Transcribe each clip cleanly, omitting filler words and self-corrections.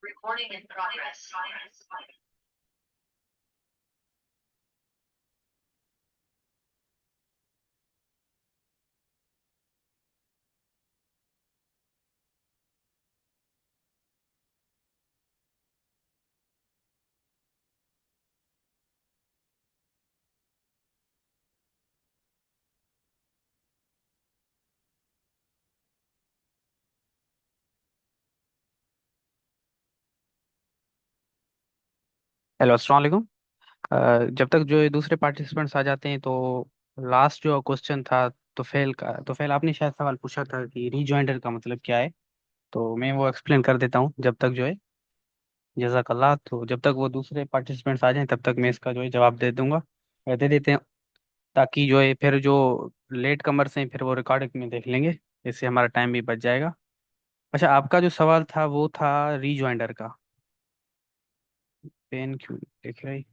Recording in progress. Hello अस्सलाम वालेकुम। जब तक जो ये दूसरे पार्टिसिपेंट्स आ जाते हैं तो लास्ट जो क्वेश्चन था तो फेल आपने शायद सवाल पूछा था कि रीजॉइंडर का मतलब क्या है। तो मैं वो एक्सप्लेन कर देता हूँ जब तक जो है। जज़ाकल्लाह। तो जब तक वो दूसरे पार्टिसिपेंट्स आ जाएं तब तक मैं इसका जो है जवाब दे दूंगा, दे देते हैं, ताकि जो है फिर जो लेट कमर्स हैं फिर वो रिकॉर्डिंग में देख लेंगे। इससे हमारा टाइम भी बच जाएगा। अच्छा, आपका जो सवाल था वो था रीजॉइंडर का। पेन क्यों देख रही?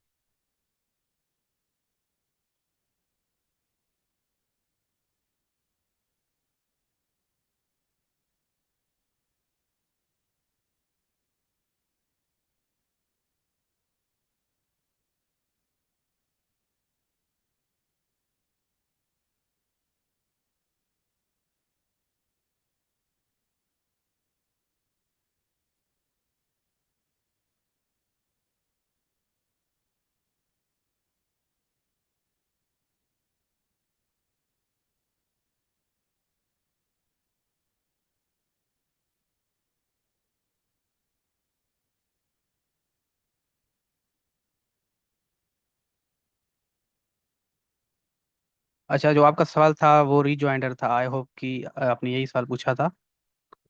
अच्छा, जो आपका सवाल था वो रीजॉइंडर था। आई होप कि आपने यही सवाल पूछा था।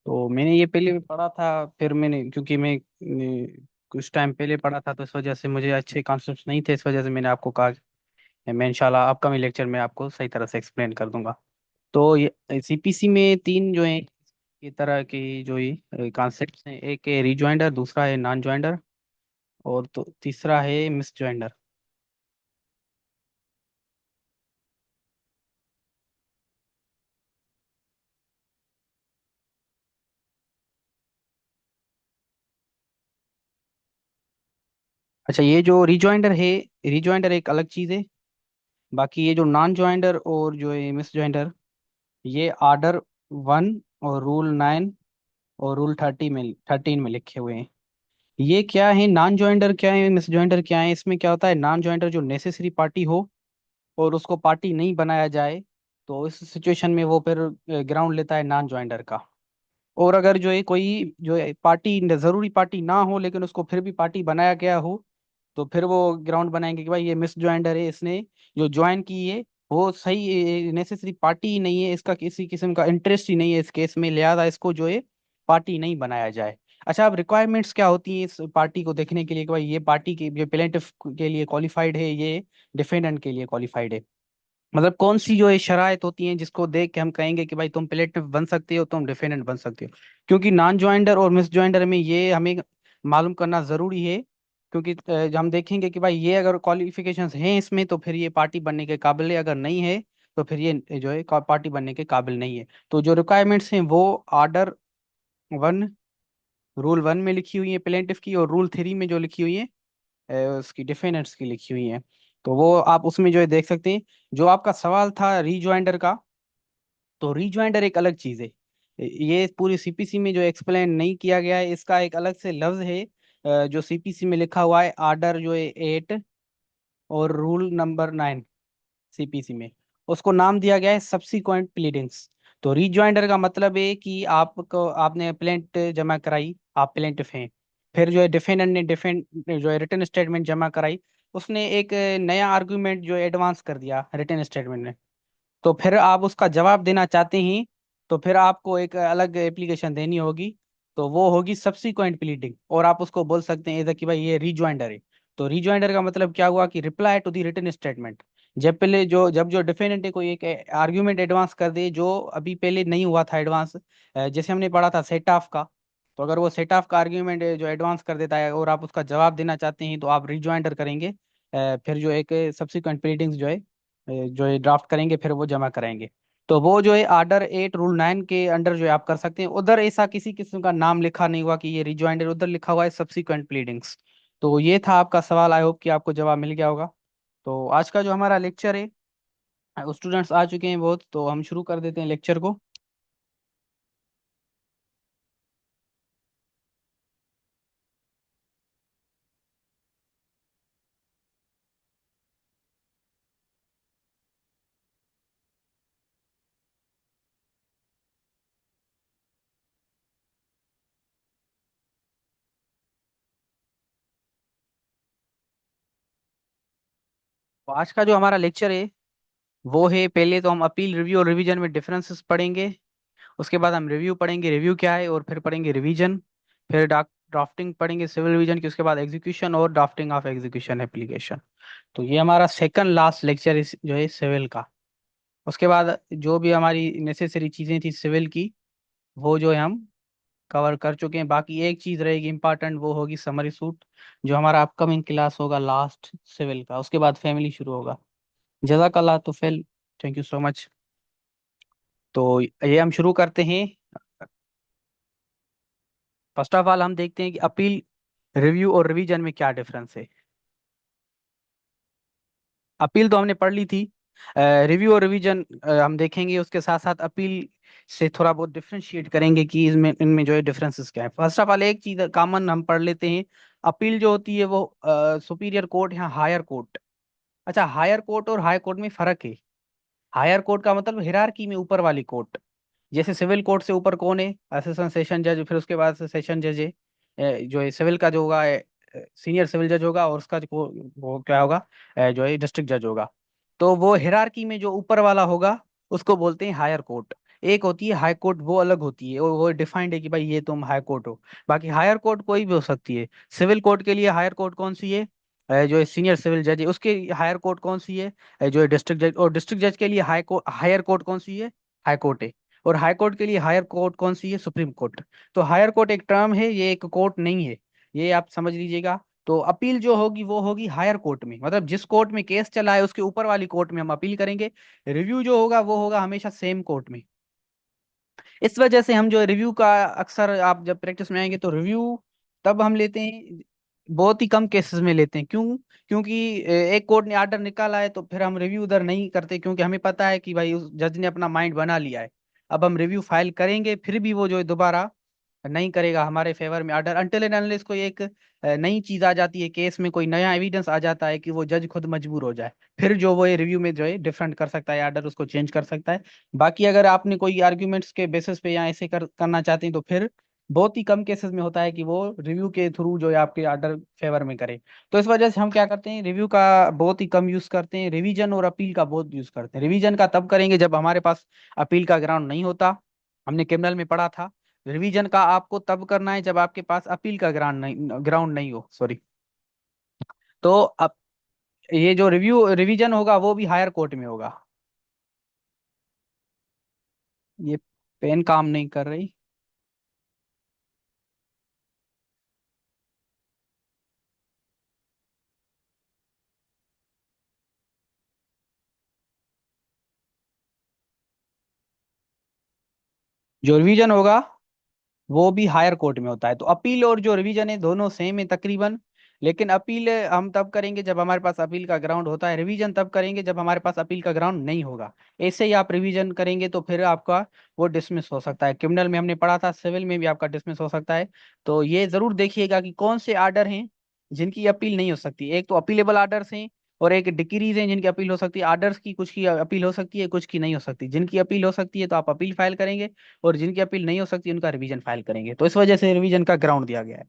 तो मैंने ये पहले भी पढ़ा था, फिर मैंने क्योंकि कुछ टाइम पहले पढ़ा था तो इस वजह से मुझे अच्छे कॉन्सेप्ट्स नहीं थे, इस वजह से मैंने आपको कहा कि मैं इंशाल्लाह अपकमिंग लेक्चर में आपको सही तरह से एक्सप्लेन कर दूंगा। तो ये सीपीसी में तीन जो है ये तरह की जो ये कॉन्सेप्ट्स हैं, एक है रीजॉइंडर, दूसरा है नॉन जॉइंडर, और तो तीसरा है मिस जॉइंडर। अच्छा, ये जो रीजॉइंडर है, रीजॉइंडर एक अलग चीज़ है। बाकी ये जो नॉन जॉइंडर और जो है मिस जॉइंडर, ये आर्डर 1 और रूल 9 और रूल 13 में लिखे हुए हैं। ये क्या है, नॉन जॉइंडर क्या है, मिस जॉइंडर क्या है? इसमें क्या होता है, नॉन जॉइंडर जो नेसेसरी पार्टी हो और उसको पार्टी नहीं बनाया जाए, तो इस सिचुएशन में वो फिर ग्राउंड लेता है नॉन जॉइंडर का। और अगर जो है कोई जो है पार्टी जरूरी पार्टी ना हो लेकिन उसको फिर भी पार्टी बनाया गया हो, तो फिर वो ग्राउंड बनाएंगे कि भाई ये मिस जॉइंडर है, इसने जो ज्वाइन की है वो सही नेसेसरी पार्टी ही नहीं है, इसका किसी किस्म का इंटरेस्ट ही नहीं है इस केस में, लिहाजा इसको जो है पार्टी नहीं बनाया जाए। अच्छा, अब रिक्वायरमेंट्स क्या होती हैं इस पार्टी को देखने के लिए कि भाई ये पार्टी के, ये प्लेंटिफ के लिए क्वालिफाइड है, ये डिफेंडेंट के लिए क्वालिफाइड है? मतलब कौन सी जो ये शराइत होती हैं जिसको देख के हम कहेंगे कि भाई तुम प्लेटफॉर्म बन सकते हो, तुम डिफेंडेंट बन सकते हो। क्योंकि नॉन ज्वाइंटर और मिस ज्वाइंटर में ये हमें मालूम करना जरूरी है। क्योंकि हम देखेंगे कि भाई ये अगर क्वालिफिकेशंस हैं इसमें तो फिर ये पार्टी बनने के काबिल है, अगर नहीं है तो फिर ये जो है पार्टी बनने के काबिल नहीं है। तो जो रिक्वायरमेंट्स हैं वो आर्डर वन, रूल वन में लिखी हुई है प्लेंटिफ की, और रूल थ्री में जो लिखी हुई है उसकी डिफेंडेंट्स की लिखी हुई है। तो वो आप उसमें जो है देख सकते हैं। जो आपका सवाल था रीजॉइंडर का, तो रीजॉइंडर एक अलग चीज है। ये पूरी सीपीसी में जो एक्सप्लेन नहीं किया गया है, इसका एक अलग से लफ्ज है जो सीपीसी में लिखा हुआ है, आर्डर जो है 8 और रूल नंबर 9 सीपीसी में, उसको नाम दिया गया है सब्सिक्वेंट प्लीडिंग्स। तो रीजॉइंडर का मतलब है कि आपको आपने प्लेंट जमा कराई, आप प्लेंटिफ हैं, फिर जो है डिफेंडेंट ने डिफेंड जो है रिटर्न स्टेटमेंट जमा कराई, उसने एक नया आर्गुमेंट जो एडवांस कर दिया रिटर्न स्टेटमेंट में, तो फिर आप उसका जवाब देना चाहते हैं, तो फिर आपको एक अलग एप्लीकेशन देनी होगी, तो वो होगी सब्सिक्वेंट प्लीडिंग, और आप उसको बोल सकते हैं इधर कि भाई ये रीजॉइंडर है। तो रीजॉइंडर का मतलब क्या हुआ कि reply to the written statement. जब जो डिफेंडेंट है कोई एक आर्ग्यूमेंट एडवांस कर दे जो अभी पहले नहीं हुआ था एडवांस, जैसे हमने पढ़ा था सेट ऑफ का, तो अगर वो सेट ऑफ का आर्ग्यूमेंट जो एडवांस कर देता है और आप उसका जवाब देना चाहते हैं तो आप रिजॉइंडर करेंगे। फिर जो एक सब्सिक्वेंट प्लीडिंग्स जो है जो है ड्राफ्ट करेंगे, फिर वो जमा कराएंगे। तो वो जो है आर्डर 8 रूल 9 के अंडर जो है आप कर सकते हैं। उधर ऐसा किसी किस्म का नाम लिखा नहीं हुआ कि ये रिजॉइंडर, उधर लिखा हुआ है सब्सिक्वेंट प्लीडिंग्स। तो ये था आपका सवाल, आई होप कि आपको जवाब मिल गया होगा। तो आज का जो हमारा लेक्चर है, स्टूडेंट्स आ चुके हैं बहुत, तो हम शुरू कर देते हैं लेक्चर को। तो आज का जो हमारा लेक्चर है वो है, पहले तो हम अपील रिव्यू और रिवीजन में डिफरेंसेस पढ़ेंगे, उसके बाद हम रिव्यू पढ़ेंगे रिव्यू क्या है, और फिर पढ़ेंगे रिवीजन, फिर ड्राफ्टिंग पढ़ेंगे सिविल रिवीजन की, उसके बाद एग्जीक्यूशन और ड्राफ्टिंग ऑफ एग्जीक्यूशन एप्लीकेशन। तो ये हमारा सेकंड लास्ट लेक्चर इस जो है सिविल का। उसके बाद जो भी हमारी नेसेसरी चीज़ें थी सिविल की, वो जो है हम कवर कर चुके हैं। बाकी एक चीज़ रहेगी इंपॉर्टेंट, वो होगी समरी सूट, जो हमारा अपकमिंग क्लास होगा लास्ट सिविल का, उसके बाद फैमिली शुरू होगा। जज़ाकल्लाह तो फिल, थैंक यू सो मच। तो ये हम शुरू करते हैं। फर्स्ट ऑफ ऑल हम देखते हैं कि अपील रिव्यू और रिवीजन में क्या डिफरेंस है। अपील तो हमने पढ़ ली थी, रिव्यू और रिवीजन हम देखेंगे, उसके साथ साथ अपील से थोड़ा बहुत डिफरेंशिएट करेंगे कि इसमें इनमें जो है डिफरेंसेस क्या है। फर्स्ट ऑफ ऑल एक चीज कॉमन हम पढ़ लेते हैं, अपील जो होती है वो सुपीरियर कोर्ट या हायर कोर्ट। अच्छा, हायर कोर्ट और हाई कोर्ट में फर्क है। हायर कोर्ट का मतलब हिरारकी में ऊपर वाली कोर्ट। जैसे सिविल कोर्ट से ऊपर कौन है, असिस्टेंट सेशन जज, फिर उसके बाद से सेशन जज है। जो है सिविल का जो होगा सीनियर सिविल जज होगा, और उसका जो वो क्या होगा, जो है डिस्ट्रिक्ट जज होगा। तो वो हिरारकी में जो ऊपर वाला होगा उसको बोलते हैं हायर कोर्ट। एक होती है हाई कोर्ट, वो अलग होती है, वो डिफाइंड है कि भाई ये तुम हाई कोर्ट हो। बाकी हायर कोर्ट कोई भी हो सकती है। सिविल कोर्ट के लिए हायर कोर्ट कौन सी है, जो है सीनियर सिविल जज है उसके हायर कोर्ट कौन सी है, जो है डिस्ट्रिक्ट जज। और डिस्ट्रिक्ट जज के लिए हाई कोर्ट, हायर कोर्ट कौन सी है, हाई कोर्ट है। और हाई कोर्ट के लिए हायर कोर्ट कौन सी है, सुप्रीम कोर्ट। तो हायर कोर्ट एक टर्म है, ये एक कोर्ट नहीं है, ये आप समझ लीजिएगा। तो अपील जो होगी वो होगी हायर कोर्ट में, मतलब जिस कोर्ट में केस चला है उसके ऊपर वाली कोर्ट में हम अपील करेंगे। रिव्यू जो होगा वो होगा हमेशा सेम कोर्ट में। इस वजह से हम जो रिव्यू का अक्सर आप जब प्रैक्टिस में आएंगे तो रिव्यू तब हम लेते हैं, बहुत ही कम केसेस में लेते हैं। क्यों? क्योंकि एक कोर्ट ने आर्डर निकाला है तो फिर हम रिव्यू उधर नहीं करते, क्योंकि हमें पता है कि भाई उस जज ने अपना माइंड बना लिया है। अब हम रिव्यू फाइल करेंगे फिर भी वो जो है दोबारा नहीं करेगा हमारे फेवर में आर्डर, अनटिल एंड अनलेस कोई एक नई चीज आ जाती है केस में, कोई नया एविडेंस आ जाता है कि वो जज खुद मजबूर हो जाए, फिर जो वो रिव्यू में जो है डिफरेंट कर सकता है आर्डर, उसको चेंज कर सकता है। बाकी अगर आपने कोई आर्ग्यूमेंट्स के बेसिस पे या ऐसे करना चाहते हैं तो फिर बहुत ही कम केसेस में होता है कि वो रिव्यू के थ्रू जो है आपके आर्डर फेवर में करे। तो इस वजह से हम क्या करते हैं, रिव्यू का बहुत ही कम यूज करते हैं, रिवीजन और अपील का बहुत यूज करते हैं। रिवीजन का तब करेंगे जब हमारे पास अपील का ग्राउंड नहीं होता, हमने क्रिमिनल में पढ़ा था। रिवीजन का आपको तब करना है जब आपके पास अपील का ग्राउंड नहीं हो, सॉरी। तो अब ये जो रिव्यू रिवीजन होगा वो भी हायर कोर्ट में होगा। ये पेन काम नहीं कर रही। जो रिवीजन होगा वो भी हायर कोर्ट में होता है। तो अपील और जो रिवीजन है दोनों सेम है तकरीबन। लेकिन अपील हम तब करेंगे जब हमारे पास अपील का ग्राउंड होता है, रिवीजन तब करेंगे जब हमारे पास अपील का ग्राउंड नहीं होगा। ऐसे ही आप रिवीजन करेंगे तो फिर आपका वो डिसमिस हो सकता है। क्रिमिनल में हमने पढ़ा था, सिविल में भी आपका डिसमिस हो सकता है। तो ये जरूर देखिएगा कि कौन से आर्डर हैं जिनकी अपील नहीं हो सकती। एक तो अपीलेबल आर्डर्स हैं, और एक डिक्रीज हैं जिनकी अपील हो सकती है। आर्डर्स की कुछ की अपील हो सकती है, कुछ की नहीं हो सकती। जिनकी अपील हो सकती है तो आप अपील फाइल करेंगे, और जिनकी अपील नहीं हो सकती उनका रिवीजन फाइल करेंगे। तो इस वजह से रिवीजन का ग्राउंड दिया गया है।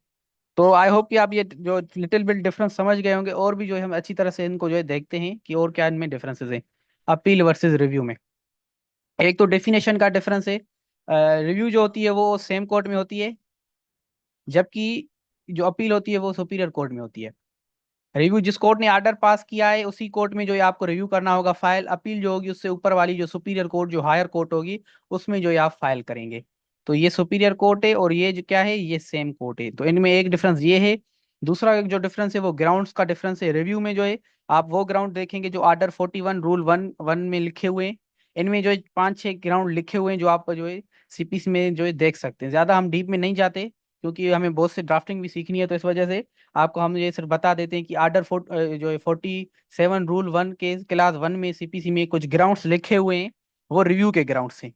तो आई होप कि आप ये जो लिटिल बिट डिफरेंस समझ गए होंगे। और भी जो है हम अच्छी तरह से इनको जो है देखते हैं कि और क्या इनमें डिफरेंसेस हैं अपील वर्सेस रिव्यू में। एक तो डेफिनेशन का डिफरेंस है। रिव्यू जो होती है वो सेम कोर्ट में होती है, जबकि जो अपील होती है वो सुपीरियर कोर्ट में होती है। रिव्यू जिस कोर्ट ने आर्डर पास किया है उसी कोर्ट में जो है आपको रिव्यू करना होगा फाइल। अपील जो होगी उससे ऊपर वाली जो सुपीरियर कोर्ट, जो हायर कोर्ट होगी, उसमें जो है आप फाइल करेंगे। तो ये सुपीरियर कोर्ट है और ये जो क्या है ये सेम कोर्ट है। तो इनमें एक डिफरेंस ये है। दूसरा एक जो डिफरेंस है वो ग्राउंड्स का डिफरेंस है। रिव्यू में जो है आप वो ग्राउंड देखेंगे जो आर्डर 41 रूल 1 1 में लिखे हुए हैं। इनमें जो है पांच छह ग्राउंड लिखे हुए हैं जो आप जो है सीपीसी में जो है देख सकते हैं। ज्यादा हम डीप में नहीं जाते क्योंकि हमें बहुत से ड्राफ्टिंग भी सीखनी है। तो इस वजह से आपको हम ये सिर्फ बता देते हैं कि आर्डर जो है 47 रूल 1 के क्लास 1 में सीपीसी में कुछ ग्राउंड्स लिखे हुए हैं, वो रिव्यू के ग्राउंड्स हैं।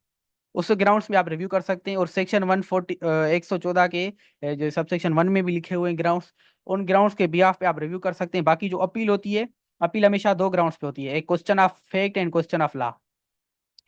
उस ग्राउंड्स में आप रिव्यू कर सकते हैं। और सेक्शन 114 के जो सब सेक्शन 1 में भी लिखे हुए हैं ग्राउंड्स, उन ग्राउंड्स के बिहाफ पे आप रिव्यू कर सकते हैं। बाकी जो अपील होती है, अपील हमेशा दो ग्राउंड्स पे होती है, एक question of fact and question of law.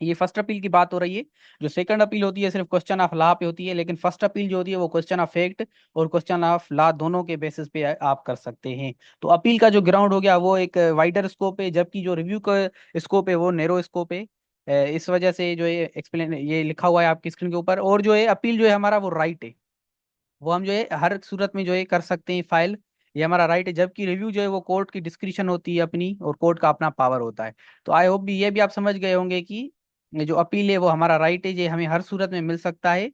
ये फर्स्ट अपील की बात हो रही है। जो सेकंड अपील होती है सिर्फ क्वेश्चन ऑफ लॉ पे होती है, लेकिन फर्स्ट अपील जो होती है वो क्वेश्चन ऑफ फैक्ट और क्वेश्चन ऑफ लॉ दोनों के बेसिस पे आप कर सकते हैं। तो अपील का जो ग्राउंड हो गया वो एक वाइडर स्कोप है, जबकि जो रिव्यू का स्कोप है वो नैरो स्कोप है। इस वजह से जो है एक्सप्लेन ये लिखा हुआ है आपकी स्क्रीन के ऊपर। और जो है अपील जो है हमारा वो राइट है, वो हम जो है हर सूरत में जो है कर सकते हैं फाइल। ये हमारा राइट है। जबकि रिव्यू जो है वो कोर्ट की डिस्क्रिप्शन होती है अपनी, और कोर्ट का अपना पावर होता है। तो आई होप भी ये भी आप समझ गए होंगे कि ये जो अपील है वो हमारा राइट है, ये हमें हर सूरत में मिल सकता है।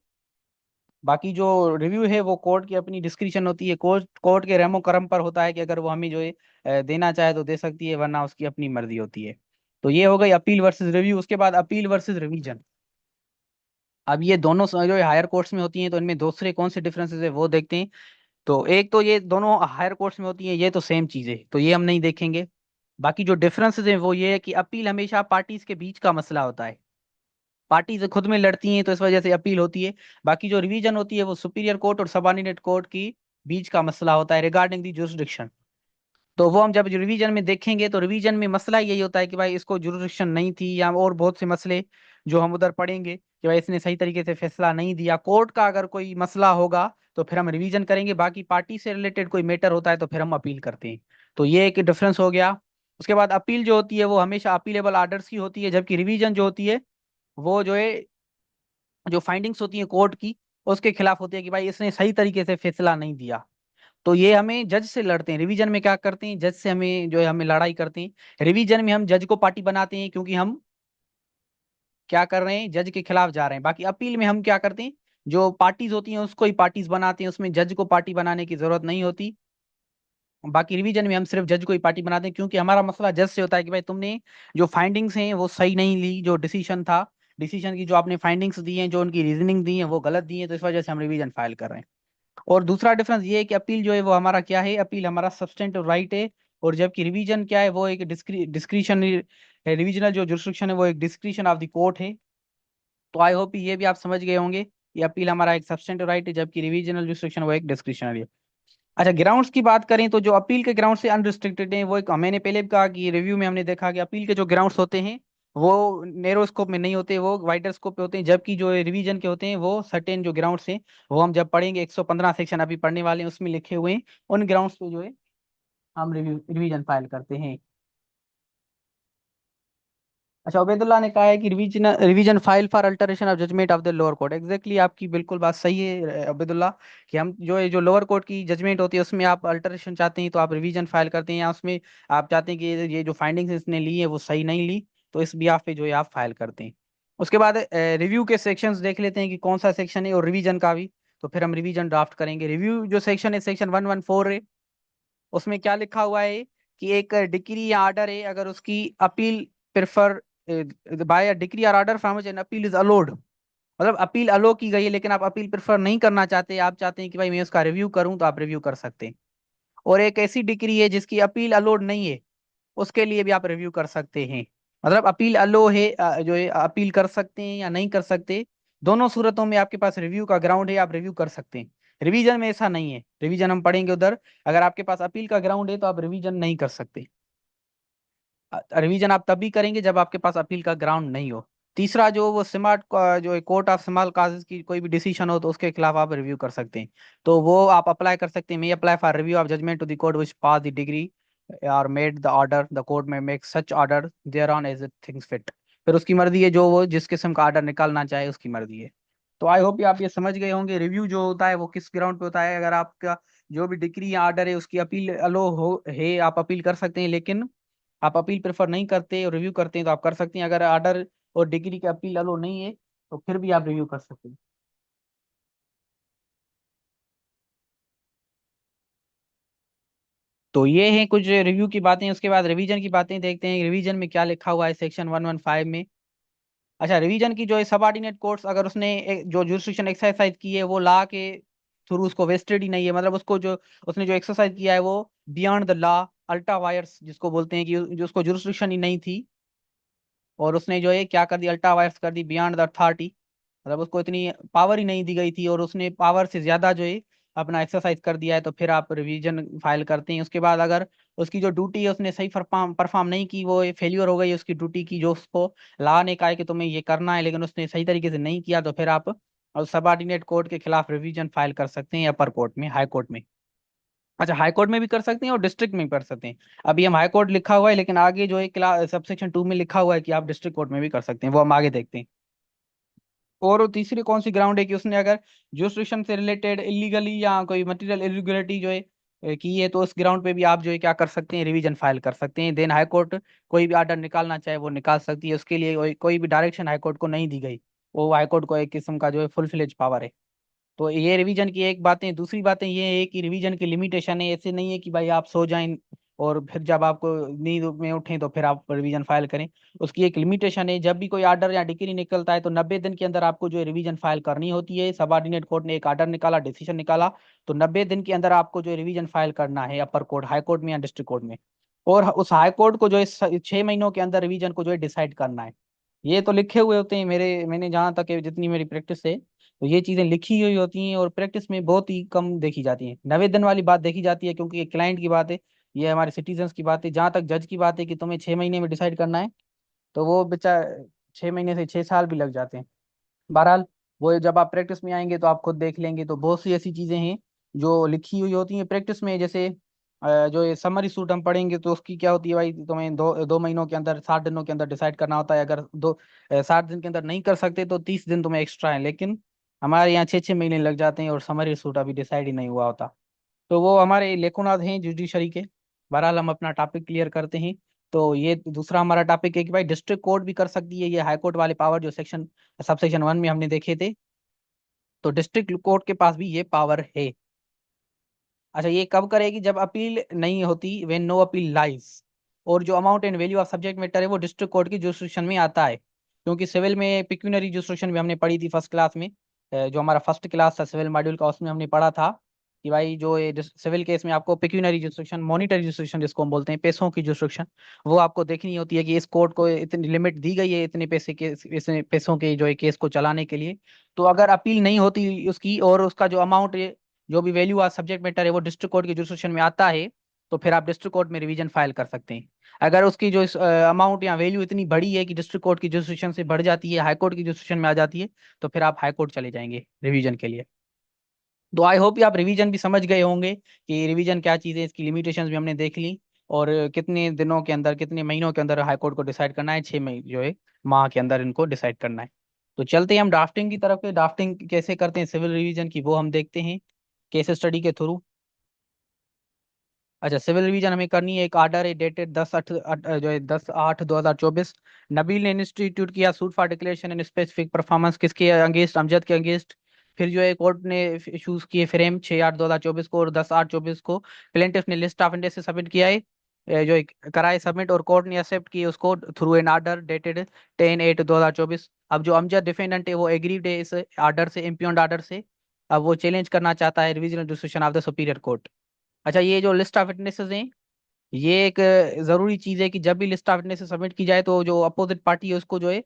बाकी जो रिव्यू है वो कोर्ट की अपनी डिस्क्रिप्शन होती है। कोर्ट कोर्ट के रेमो करम पर होता है कि अगर वो हमें जो है देना चाहे तो दे सकती है, वरना उसकी अपनी मर्जी होती है। तो ये हो गई अपील वर्सेस रिव्यू। उसके बाद अपील वर्सेस रिवीजन। अब ये दोनों जो है हायर कोर्ट्स में होती हैं, तो इनमें दूसरे कौन से डिफरेंसेस है वो देखते हैं। तो एक तो ये दोनों हायर कोर्ट्स में होती हैं, ये तो सेम चीज है, तो ये हम नहीं देखेंगे। बाकी जो डिफरेंसेस हैं वो ये है कि अपील हमेशा पार्टीज के बीच का मसला होता है। पार्टीज खुद में लड़ती हैं तो इस वजह से अपील होती है। बाकी जो रिवीजन होती है वो सुपीरियर कोर्ट और सबऑर्डिनेट कोर्ट की बीच का मसला होता है रिगार्डिंग दी जुरिस्डिक्शन। तो वो हम जब रिवीजन में देखेंगे तो रिवीजन में मसला यही होता है कि भाई इसको जुरिस्डिक्शन नहीं थी, या और बहुत से मसले जो हम उधर पढ़ेंगे कि भाई इसने सही तरीके से फैसला नहीं दिया। कोर्ट का अगर कोई मसला होगा तो फिर हम रिवीजन करेंगे। बाकी पार्टी से रिलेटेड कोई मैटर होता है तो फिर हम अपील करते हैं। तो ये एक डिफरेंस हो गया। उसके बाद अपील जो होती है वो हमेशा अपीलेबल आर्डर्स की होती है, जबकि रिवीजन जो होती है वो जो है जो फाइंडिंग्स होती है कोर्ट की उसके खिलाफ होती है कि भाई इसने सही तरीके से फैसला नहीं दिया। तो ये हमें जज से लड़ते हैं। रिवीजन में क्या करते हैं, जज से हमें जो है हमें लड़ाई करते हैं। रिवीजन में हम जज को पार्टी बनाते हैं क्योंकि हम क्या कर रहे हैं, जज के खिलाफ जा रहे हैं। बाकी अपील में हम क्या करते हैं, जो पार्टीज होती हैं उसको ही पार्टीज बनाते हैं, उसमें जज को पार्टी बनाने की जरूरत नहीं होती। बाकी रिवीजन में हम सिर्फ जज को ही पार्टी बनाते हैं, क्योंकि हमारा मसला जज से होता है कि भाई तुमने जो फाइंडिंग्स हैं वो सही नहीं ली, जो डिसीजन था, डिसीजन की जो आपने फाइंडिंग्स दी हैं, जो उनकी रीजनिंग दी है वो गलत दी है। तो इस वजह से हम रिवीजन फाइल कर रहे हैं। और दूसरा डिफरेंस ये है कि अपील जो है वो हमारा क्या है, अपील हमारा सब्सटेंटिव राइट है। और जबकि रिवीजन क्या है, वो एक डिस्क्रिशन है। रिविजनल जो जुरिस्डिक्शन है वो एक डिस्क्रिशन ऑफ द कोर्ट है। तो आई होप ये भी आप समझ गए होंगे कि अपील हमारा एक सब्सटेंटिव राइट है, जबकि रिविजनल जुरिस्डिक्शन वो एक डिस्क्रिशनरी है। अच्छा, ग्राउंड्स की बात करें तो जो अपील के ग्राउंड से अनरिस्ट्रिक्टेड हैं वो एक, मैंने पहले भी कहा कि रिव्यू में हमने देखा कि अपील के जो ग्राउंड्स होते हैं वो नैरो स्कोप में नहीं होते, वो वाइडर स्कोप पे होते हैं। जबकि जो रिवीजन के होते हैं वो सर्टेन जो ग्राउंड्स हैं वो हम जब पढ़ेंगे 115 सेक्शन अभी पढ़ने वाले हैं उसमें लिखे हुए हैं, उन ग्राउंड्स पे जो है हम रिवीजन फाइल करते हैं। अच्छा, उबैदुल्लाह ने कहा है कि revision revision file for alteration of judgment of the lower court. Exactly आपकी बिल्कुल बात सही है उबैदुल्लाह, कि हम जो है जो लोअर कोर्ट की जजमेंट होती है उसमें आप अल्टरेशन चाहते हैं तो आप रिवीजन फाइल करते हैं, या उसमें आप चाहते हैं कि ये जो फाइंडिंग्स इसने ली है वो सही नहीं ली, तो इस बिहाफ पे जो है आप फाइल करते हैं। उसके बाद रिव्यू के सेक्शंस देख लेते हैं कि कौन सा सेक्शन है, और रिवीजन का भी। तो फिर हम रिवीजन ड्राफ्ट करेंगे। रिव्यू जो सेक्शन है, सेक्शन 114 है। उसमें क्या लिखा हुआ है कि एक डिक्री या आर्डर है, अगर उसकी अपील प्रेफर बाय डिक्री और order from an appeal is allowed, मतलब अपील अलो की गई है लेकिन आप अपील प्रेफर नहीं करना चाहते, आप चाहते हैं कि भाई मैं उसका रिव्यू करूं, तो आप रिव्यू कर सकते हैं। और एक ऐसी डिक्री है जिसकी अपील अलोड नहीं है, उसके लिए भी आप रिव्यू कर सकते हैं। मतलब अपील अलो है, जो है अपील कर सकते हैं या नहीं कर सकते, दोनों सूरतों में आपके पास रिव्यू का ग्राउंड है, आप रिव्यू कर सकते हैं। रिवीजन में ऐसा नहीं है, रिवीजन हम पढ़ेंगे उधर। अगर आपके पास अपील का ग्राउंड है तो आप रिवीजन नहीं कर सकते। रिवीजन आप तभी करेंगे जब आपके पास अपील का ग्राउंड नहीं हो। तीसरा जो वो स्मार्ट जो है कोर्ट ऑफ स्मॉल काजेस की कोई भी डिसीजन हो तो उसके खिलाफ आप रिव्यू कर सकते हैं। तो वो आप अप्लाई कर सकते हैं। May apply for review of judgment to the court which pass the decree और made the order, the court may make such order thereon as it things fit. फिर उसकी मर्जी है, जो वो जिस किस्म का ऑर्डर निकालना चाहे उसकी मर्जी है। तो आई होप आप ये समझ गए होंगे रिव्यू जो होता है वो किस ग्राउंड पे होता है। अगर आपका जो भी डिग्री या ऑर्डर है उसकी अपील अलो हो है, आप अपील कर सकते हैं। लेकिन आप अपील प्रेफर नहीं करते और रिव्यू करते हैं तो आप कर सकते हैं। अगर ऑर्डर और डिग्री की अपील अलो नहीं है तो फिर भी आप रिव्यू कर सकते हैं। तो ये हैं कुछ रिव्यू की बातें। उसके बाद रिवीजन की बातें देखते हैं, रिवीजन में क्या लिखा हुआ है सेक्शन 115 में। अच्छा, रिवीजन की जो है सबऑर्डिनेट कोर्ट्स, अगर उसने जो जुरिस्डिक्शन एक्सरसाइज की है वो ला के थ्रू उसको वेस्टेड ही नहीं है, मतलब उसको जो उसने जो एक्सरसाइज किया है वो beyond the law, ultra vires जिसको बोलते हैं, कि जो उसको जुरिस्डिक्शन ही नहीं थी, और उसने जो है क्या कर दी, अल्ट्रा वायर्स कर दी बियॉन्ड द अथॉरिटी। मतलब उसको इतनी पावर ही नहीं दी गई थी और उसने पावर से ज्यादा जो है अपना एक्सरसाइज कर दिया है, तो फिर आप रिवीजन फाइल करते हैं। उसके बाद अगर उसकी जो ड्यूटी है उसने सही परफॉर्म परफॉर्म नहीं की, वो फेलियर हो गई उसकी ड्यूटी की, जो उसको ला ने कहा है कि तुम्हें ये करना है लेकिन उसने सही तरीके से नहीं किया, तो फिर आप सबऑर्डिनेट कोर्ट के खिलाफ रिवीजन फाइल कर सकते हैं, अपर कोर्ट में, हाई कोर्ट में। अच्छा, हाई कोर्ट में भी कर सकते हैं और डिस्ट्रिक्ट में भी कर सकते हैं। अभी हम हाई कोर्ट लिखा हुआ है, लेकिन आगे जो है क्लास सबसेक्शन 2 में लिखा हुआ है कि आप डिस्ट्रिक्ट कोर्ट में भी कर सकते हैं, वो हम आगे देखते हैं। और वो तीसरी कौन सी ग्राउंड है कि उसने अगर जुरिस्डिक्शन से रिलेटेड इलीगली या कोई मटेरियल इरेगुलरिटी जो है की है, तो उस ग्राउंड पे भी आप जो है क्या कर सकते हैं, रिवीजन फाइल कर सकते हैं। देन हाई कोर्ट कोई भी ऑर्डर निकालना चाहे वो निकाल सकती है, उसके लिए कोई भी डायरेक्शन हाई कोर्ट को नहीं दी गई। वो हाई कोर्ट को एक किस्म का जो है फुल फ्लेज पावर है। तो ये रिवीजन की एक बातें। दूसरी बातें ये है कि रिवीजन की लिमिटेशन है, ऐसे नहीं है कि भाई आप सो जाएं और फिर जब आपको नींद में उठें तो फिर आप रिवीजन फाइल करें। उसकी एक लिमिटेशन है, जब भी कोई आर्डर या डिक्री निकलता है तो 90 दिन के अंदर आपको जो है रिवीजन फाइल करनी होती है। सबऑर्डिनेट कोर्ट ने एक आर्डर निकाला, डिसीजन निकाला, तो 90 दिन के अंदर आपको जो है रिवीजन फाइल करना है, अपर कोर्ट, हाई कोर्ट में या डिस्ट्रिक्ट कोर्ट में। और उस हाई कोर्ट को जो है 6 महीनों के अंदर रिवीजन को जो है डिसाइड करना है। ये तो लिखे हुए होते हैं, मैंने जहाँ तक है, जितनी मेरी प्रैक्टिस है, तो ये चीजें लिखी हुई होती हैं और प्रैक्टिस में बहुत ही कम देखी जाती हैं। 90 दिन वाली बात देखी जाती है क्योंकि ये क्लाइंट की बात है, ये हमारे सिटीजन्स की बात है। जहाँ तक जज की बात है कि तुम्हें 6 महीने में डिसाइड करना है, तो वो बेचा 6 महीने से 6 साल भी लग जाते हैं। बहरहाल, वो जब आप प्रैक्टिस में आएंगे तो आप खुद देख लेंगे। तो बहुत सी ऐसी चीजें हैं जो लिखी हुई होती हैं प्रैक्टिस में। जैसे जो ये समरी सूट हम पढ़ेंगे तो उसकी क्या होती है, भाई तुम्हें 2 महीनों के अंदर, 60 दिनों के अंदर डिसाइड करना होता है। अगर 60 दिन के अंदर नहीं कर सकते तो 30 दिन तुम्हें एक्स्ट्रा है। लेकिन हमारे यहाँ 6 6 महीने लग जाते हैं और समरी सूट अभी डिसाइड ही नहीं हुआ होता। तो वो हमारे लेखुनाथ हैं जुडिशरी के। बहरहाल, हम अपना टॉपिक क्लियर करते हैं। तो ये दूसरा हमारा टॉपिक है कि भाई डिस्ट्रिक्ट कोर्ट भी कर सकती है ये हाई कोर्ट वाले पावर, जो सेक्शन सब सेक्शन 1 में हमने देखे थे। तो डिस्ट्रिक्ट कोर्ट के पास भी ये पावर है। अच्छा, ये कब करेगी, जब अपील नहीं होती, व्हेन नो अपील लाइज। और जो amount and value of subject matter है वो डिस्ट्रिक्ट कोर्ट की जुरिस्डिक्शन में आता है। क्योंकि सिविल में पिक्यूनरी जुरिस्डिक्शन भी हमने पढ़ी थी फर्स्ट क्लास में। जो हमारा फर्स्ट क्लास था सिविल मॉड्यूल का, उसमें हमने पढ़ा था कि भाई जो ये सिविल केस में आपको पिक्यूनरी जुरिस्डिक्शन, मॉनिटरी जुरिस्डिक्शन जिसको हम बोलते हैं, पैसों की जुरिस्डिक्शन, वो आपको देखनी होती है कि इस कोर्ट को इतनी लिमिट दी गई है, इतने पैसे के, इतने पैसों के जो है केस को चलाने के लिए। तो अगर अपील नहीं होती उसकी, और उसका जो अमाउंट, जो भी वैल्यू आज सब्जेक्ट मैटर है वो डिस्ट्रिक्ट कोर्ट के जुरिस्डिक्शन में आता है, तो फिर आप डिस्ट्रिक्ट कोर्ट में रिवीजन फाइल कर सकते हैं। अगर उसकी जो अमाउंट या वैल्यू इतनी बड़ी है कि डिस्ट्रिक्ट कोर्ट की जुरिस्डिक्शन से बढ़ जाती है, हाई कोर्ट की जुरिस्डिक्शन में आ जाती है, तो फिर आप हाई कोर्ट चले जाएंगे रिवीजन के लिए। तो आई होप आप रिवीजन भी समझ गए होंगे कि रिवीजन क्या चीज़ है, इसकी लिमिटेशंस भी हमने देख ली। और कितने दिनों के अंदर, कितने महीनों के अंदर हाई कोर्ट को डिसाइड करना है, 6 महीने जो है, माह के अंदर इनको डिसाइड करना है। तो चलते हैं हम ड्राफ्टिंग की तरफ। ड्राफ्टिंग कैसे करते हैं सिविल रिवीजन की, वो हम देखते हैं केस स्टडी के थ्रू। अच्छा, सिविल रिवीजन हमें करनी है। एक आर्डर है डेटेड 10/8 जो है 10/8/2024। नबील ने इंस्टीट्यूट किया suit for declaration and specific performance किसके अगेंस्ट, अमजद के अगेंस्ट। फिर जो है कोर्ट ने इशूज किए फ्रेम 6/8/2024 को, और 10/8/24 को प्लेंटिफ ने लिस्ट ऑफ इंडेक्स सबमिट किया है, कराए सबमिट, और कोर्ट ने एक्सेप्ट की उसको थ्रू एन आर्डर डेटेड 10/8/2024। अब जो अमजद डिफेंडेंट है वो एग्रीड है इस आर्डर से, इम्प्यून्ड आर्डर से। अब वो चैलेंज करना चाहता है revisional decision of the superior court. अच्छा, ये जो लिस्ट ऑफ विटनेसेस हैं, ये एक जरूरी चीज है कि जब भी लिस्ट ऑफ विटनेसेस सबमिट की जाए तो जो अपोजिट पार्टी है उसको जो है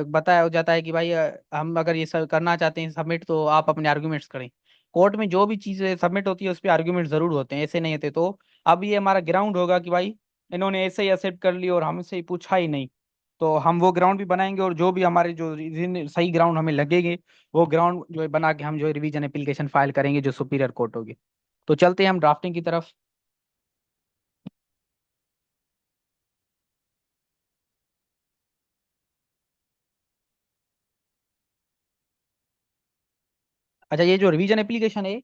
बताया हो जाता है कि भाई हम अगर ये सब करना चाहते हैं सबमिट, तो आप अपने आर्गुमेंट्स करें। कोर्ट में जो भी चीजें सबमिट होती है उस पर आर्गुमेंट जरूर होते हैं, ऐसे नहीं होते। तो अब ये हमारा ग्राउंड होगा कि भाई इन्होंने ऐसे ही एक्सेप्ट कर ली और हमसे ही पूछा ही नहीं। तो हम वो ग्राउंड भी बनाएंगे, और जो भी हमारे जो सही ग्राउंड हमें लगेंगे वो ग्राउंड जो है बना के हम जो है रिवीजन एप्लीकेशन फाइल करेंगे जो सुपीरियर कोर्ट होगी। तो चलते हैं हम ड्राफ्टिंग की तरफ। अच्छा, ये जो रिवीजन एप्लीकेशन है,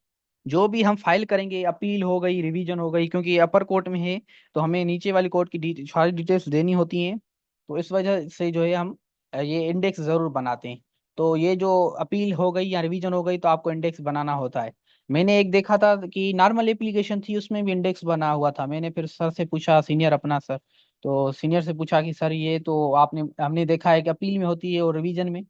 जो भी हम फाइल करेंगे, अपील हो गई, रिवीजन हो गई, क्योंकि अपर कोर्ट में है तो हमें नीचे वाली कोर्ट की सारी डिटेल्स देनी होती हैं। तो इस वजह से जो है हम ये इंडेक्स जरूर बनाते हैं। तो ये जो अपील हो गई या रिवीजन हो गई तो आपको इंडेक्स बनाना होता है। मैंने एक देखा था कि नॉर्मल एप्लीकेशन थी उसमें भी इंडेक्स बना हुआ था। मैंने फिर सर से पूछा, सीनियर अपना सर, तो सीनियर से पूछा कि सर ये तो आपने हमने देखा है कि अपील में होती है और रिवीजन में।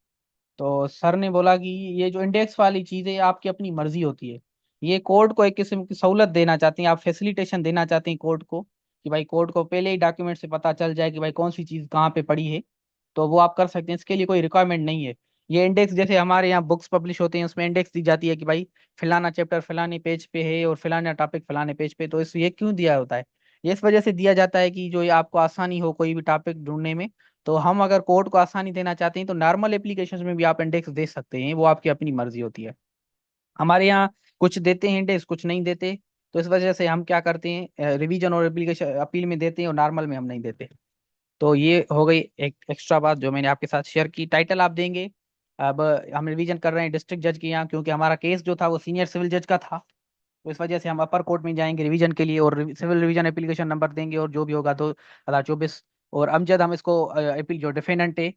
तो सर ने बोला कि ये जो इंडेक्स वाली चीज है आपकी अपनी मर्जी होती है। ये कोर्ट को एक किस्म की सहूलत देना चाहते हैं, आप फैसिलिटेशन देना चाहते हैं कोर्ट को, कि भाई कोर्ट को पहले ही डॉक्यूमेंट से पता चल जाए कि भाई कौन सी चीज कहाँ पे पड़ी है। तो वो आप कर सकते हैं, इसके लिए कोई रिक्वायरमेंट नहीं है। ये इंडेक्स जैसे हमारे यहाँ बुक्स पब्लिश होते हैं उसमें इंडेक्स दी जाती है कि भाई फलाना चैप्टर फलाने पेज पे है और फलाना टॉपिक फलाने पेज पे, तो इस ये क्यों दिया होता है? ये इस वजह से दिया जाता है कि जो ये आपको आसानी हो कोई भी टॉपिक ढूंढने में। तो हम अगर कोर्ट को आसानी देना चाहते हैं तो नॉर्मल एप्लीकेशन में भी आप इंडेक्स दे सकते हैं, वो आपकी अपनी मर्जी होती है। हमारे यहाँ कुछ देते हैं इंडेक्स, कुछ नहीं देते। तो इस वजह से हम क्या करते हैं, रिवीजन और एप्लीकेशन अपील में देते हैं और नॉर्मल में हम नहीं देते। तो ये हो गई एक एक्स्ट्रा बात जो मैंने आपके साथ शेयर की। टाइटल आप देंगे। अब हम रिवीजन कर रहे हैं डिस्ट्रिक्ट जज के यहाँ, क्योंकि हमारा केस जो था वो सीनियर सिविल जज का था। तो इस वजह से हम अपर कोर्ट में जाएंगे रिवीजन के लिए, और सिविल रिवीजन एप्लीकेशन नंबर देंगे, और जो भी होगा 2024। और अमजद हम इसको अपील जो डिफेंडेंट है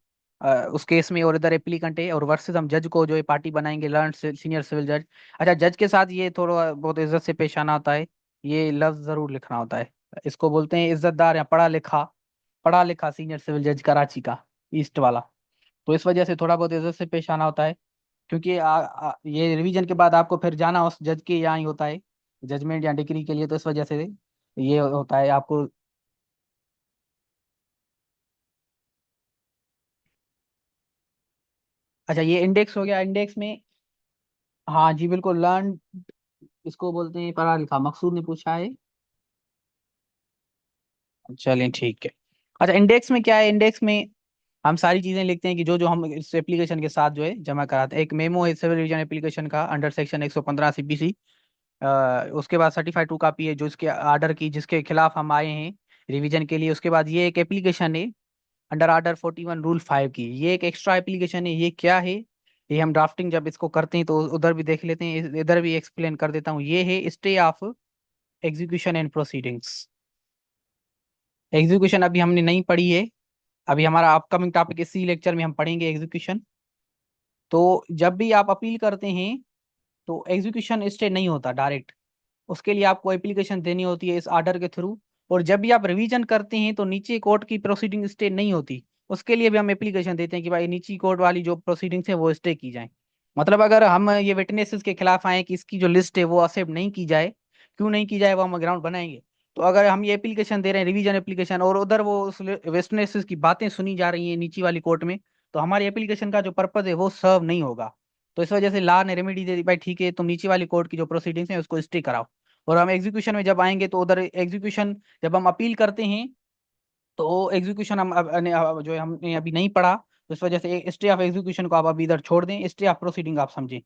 उस केस में, और इधर एप्लीकेंट है, और वर्सेस हम जज को जो है पार्टी बनाएंगे, लर्न सीनियर सिविल जज। अच्छा, जज के साथ ये थोड़ा बहुत इज्जत से पेश आना होता है। ये लफ्ज जरूर लिखना होता है। इसको बोलते हैं इज्जतदार या पढ़ा लिखा, पढ़ा लिखा सीनियर सिविल जज कराची का, ईस्ट वाला। तो इस वजह से थोड़ा बहुत इज्जत से पेश आना होता है, क्योंकि ये रिवीजन के बाद आपको फिर जाना उस जज के यहाँ ही होता है जजमेंट या डिग्री के लिए। तो इस वजह से ये होता है आपको। अच्छा, ये इंडेक्स हो गया। इंडेक्स में हाँ जी बिल्कुल, लर्न इसको बोलते हैं, पढ़ा लिखा। मकसूद ने पूछा है। चलें ठीक है। अच्छा, इंडेक्स में क्या है? इंडेक्स में हम सारी चीजें लिखते हैं कि जो जो हम इस एप्लीकेशन के साथ जो है जमा कराते हैं। एक मेमो है सिविल रिवीजन एप्लीकेशन का अंडर सेक्शन 115 सीपीसी। उसके बाद सर्टिफाइड टू कॉपी है जो इसके आर्डर की, जिसके खिलाफ हम आए हैं रिवीजन के लिए। उसके बाद ये एक एप्लीकेशन है अंडर आर्डर 41 रूल 5 की, ये एक एक्स्ट्रा एप्लीकेशन है। ये क्या है, ये हम ड्राफ्टिंग जब इसको करते हैं तो उधर भी देख लेते हैं, इधर भी एक्सप्लेन कर देता हूँ। ये है stay of execution and proceedings. Execution अभी हमने नहीं पढ़ी है, अभी हमारा अपकमिंग टॉपिक इसी लेक्चर में हम पढ़ेंगे एग्जीक्यूशन। तो जब भी आप अपील करते हैं तो एग्जीक्यूशन स्टे नहीं होता डायरेक्ट, उसके लिए आपको एप्लीकेशन देनी होती है इस ऑर्डर के थ्रू। और जब भी आप रिवीजन करते हैं तो नीचे कोर्ट की प्रोसीडिंग स्टे नहीं होती, उसके लिए भी हम एप्लीकेशन देते हैं कि भाई नीची कोर्ट वाली जो प्रोसीडिंग्स है वो स्टे की जाए। मतलब अगर हम ये विटनेसेस के खिलाफ आए कि इसकी जो लिस्ट है वो एक्सेप्ट नहीं की जाए, क्यों नहीं की जाए वो हम ग्राउंड बनाएंगे। तो अगर हम ये एप्लीकेशन दे रहे हैं रिवीजन एप्लीकेशन, और उधर वो उस विटनेसेस की बातें सुनी जा रही है नीची वाली कोर्ट में, तो हमारी एप्लीकेशन का जो पर्पज है वो सर्व नहीं होगा। तो इस वजह से लॉ ने रेमेडी दे दी, भाई ठीक है तुम नीचे वाली कोर्ट की जो प्रोसीडिंग्स है उसको स्टे कराओ। और हम एग्जीक्यूशन में जब आएंगे तो उधर एग्जीक्यूशन जब हम अपील करते हैं तो एग्जीक्यूशन हम जो है हमने अभी नहीं पढ़ा, तो इस वजह से स्टे ऑफ एग्जीक्यूशन को आप अभी इधर छोड़ दें, स्टे ऑफ प्रोसीडिंग आप समझें।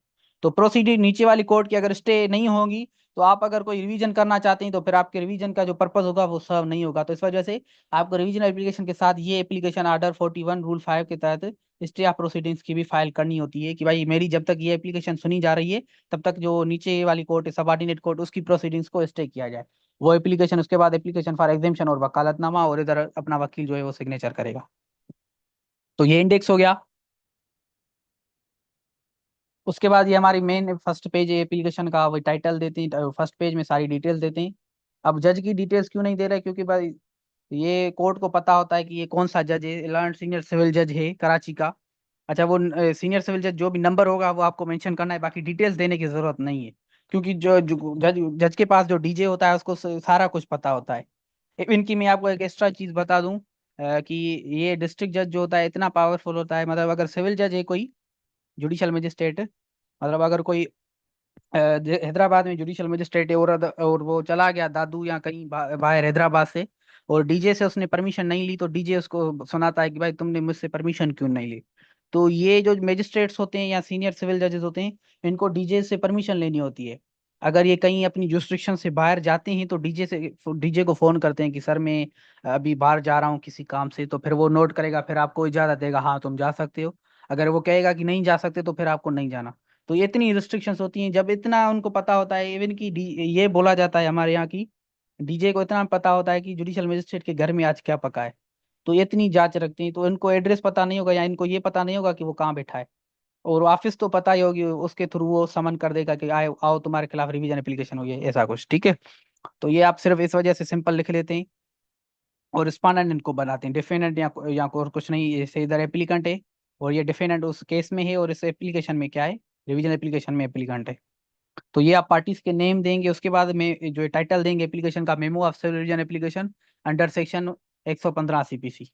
तो प्रोसीडिंग नीचे वाली कोर्ट की अगर स्टे नहीं होगी, तो आप अगर कोई रिवीजन करना चाहते हैं तो फिर आपके रिवीजन का जो पर्पज होगा वो सर्व नहीं होगा। तो इस वजह से आपको रिवीजन एप्लीकेशन के साथ ये एप्लीकेशन आर्डर 41 रूल 5 के तहत स्टे ऑफ प्रोसीडिंग्स की भी फाइल करनी होती है, कि भाई मेरी जब तक ये एप्लीकेशन सुनी जा रही है तब तक जो नीचे वाली कोर्ट है सबऑर्डिनेट कोर्ट, उसकी प्रोसीडिंग्स को स्टे किया जाए। वो एप्लीकेशन, उसके बाद एप्लीकेशन फॉर एग्जामिशन और वकालतनामा, और इधर अपना वकील जो है वो सिग्नेचर करेगा। तो ये इंडेक्स हो गया। उसके बाद ये हमारी मेन फर्स्ट पेज है एप्लीकेशन का, वही टाइटल देते हैं, फर्स्ट पेज में सारी डिटेल्स देते हैं। अब जज की डिटेल्स क्यों नहीं दे रहे, क्योंकि भाई ये कोर्ट को पता होता है कि ये कौन सा जज है, लर्न सीनियर सिविल जज है कराची का। अच्छा, वो सीनियर सिविल जज जो भी नंबर होगा वो आपको मेंशन करना है, बाकी डिटेल्स देने की जरूरत नहीं है। क्योंकि जो जज जज के पास जो डीजे होता है उसको सारा कुछ पता होता है। इनकी मैं आपको एक एक्स्ट्रा चीज बता दूं, कि ये डिस्ट्रिक्ट जज जो होता है इतना पावरफुल होता है, मतलब अगर सिविल जज है कोई, जुडिशल मजिस्ट्रेट, मतलब अगर कोई हैदराबाद में जुडिशल मजिस्ट्रेट है, और वो चला गया दादू या कहीं बाहर हैदराबाद से, और डीजे से उसने परमिशन नहीं ली, तो डीजे उसको सुनाता है कि भाई तुमने मुझसे परमिशन क्यों नहीं ली। तो ये जो मजिस्ट्रेट्स होते हैं या सीनियर सिविल जजेस होते हैं, इनको डीजे से परमिशन लेनी होती है। अगर ये कहीं अपनी जुरिस्डिक्शन से बाहर जाते हैं तो डीजे को फोन करते हैं कि सर मैं अभी बाहर जा रहा हूँ किसी काम से, तो फिर वो नोट करेगा, फिर आपको इजाजत देगा, हाँ तुम जा सकते हो। अगर वो कहेगा कि नहीं जा सकते तो फिर आपको नहीं जाना। तो ये इतनी रिस्ट्रिक्शंस होती हैं, जब इतना उनको पता होता है, इवन की ये बोला जाता है हमारे यहाँ की डीजे को इतना पता होता है कि जुडिशल मजिस्ट्रेट के घर में आज क्या पका है। तो ये इतनी जांच रखती हैं, तो इनको एड्रेस पता नहीं होगा या इनको ये पता नहीं होगा कि वो कहाँ बैठा है, और ऑफिस तो पता ही होगी, उसके थ्रू वो समन कर देगा कि आए आओ तुम्हारे खिलाफ रिवीजन एप्लीकेशन हुई है, ऐसा कुछ, ठीक है। तो ये आप सिर्फ इस वजह से सिंपल लिख लेते हैं, और रिस्पोंडेंट इनको बनाते हैं डिफेंडेंट, या और कुछ नहीं, जैसे इधर एप्लीकेंट है और ये डिफेंडेंट उस केस में है, और इस एप्लीकेशन में क्या है, रिवीजन एप्लीकेशन में एप्लीकेंट है। तो ये आप पार्टीज के नेम देंगे, उसके बाद में जो टाइटल देंगे एप्लीकेशन का, memo of civil revision application under section 115 CPC.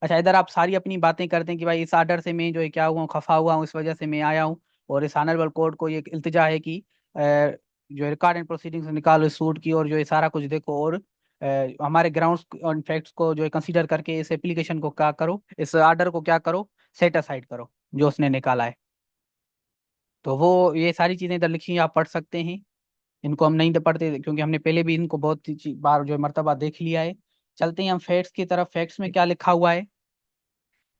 अच्छा, इधर आप सारी अपनी बातें करते हैं कि भाई इस आर्डर से मैं जो है क्या हुआ हूँ, खफा हुआ हूँ, इस वजह से मैं आया हूँ, और इस ऑनरेबल कोर्ट को ये इल्तिजा है कि जो रिकॉर्ड एंड प्रोसीडिंग्स निकालो इस सूट की, और जो है सारा कुछ देखो, और हमारे ग्राउंड्स और फैक्ट्स को जो है कंसीडर करके इस एप्लीकेशन को क्या करो, इस आर्डर को क्या करो, सेट असाइड करो जो उसने निकाला है। तो वो ये सारी चीजें इधर लिखी हैं, आप पढ़ सकते हैं। इनको हम नहीं पढ़ते क्योंकि हमने पहले भी इनको बहुत ही बार जो है मर्तबा देख लिया है। चलते हैं हम फैक्ट्स की तरफ। फैक्ट्स में क्या लिखा हुआ है,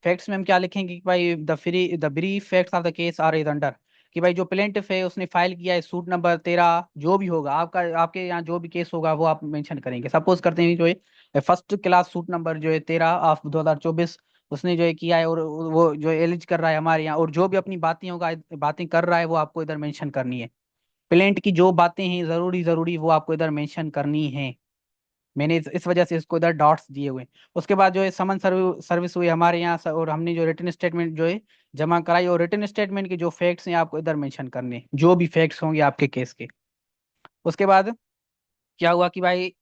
फैक्ट्स में हम क्या लिखेंगे कि भाई the brief facts of the case are is under, कि भाई जो प्लेंटिफ है उसने फाइल किया है सूट नंबर 13, जो भी होगा आपका, आपके यहाँ जो भी केस होगा वो आप मेंशन करेंगे। सपोज करते हैं जो है फर्स्ट क्लास सूट नंबर जो है 13 ऑफ 2024 उसने जो है किया है, और वो जो एलिज कर रहा है हमारे यहाँ, और जो भी अपनी बातें होगा, बातें कर रहा है, वो आपको इधर मेंशन करनी है। प्लेंट की जो बातें हैं जरूरी जरूरी वो आपको इधर मेंशन करनी है। मैंने इस वजह से इसको इधर डॉट्स दिए हुए हैं। उसके बाद जो है समन सर्विस हुई हमारे यहाँ और हमने जो रिटन स्टेटमेंट जो है जमा कराई, और रिटन स्टेटमेंट के जो फैक्ट्स हैं आपको इधर मेंशन करने हैं, जो भी फैक्ट्स होंगे आपके केस के। उसके बाद क्या हुआ कि भाई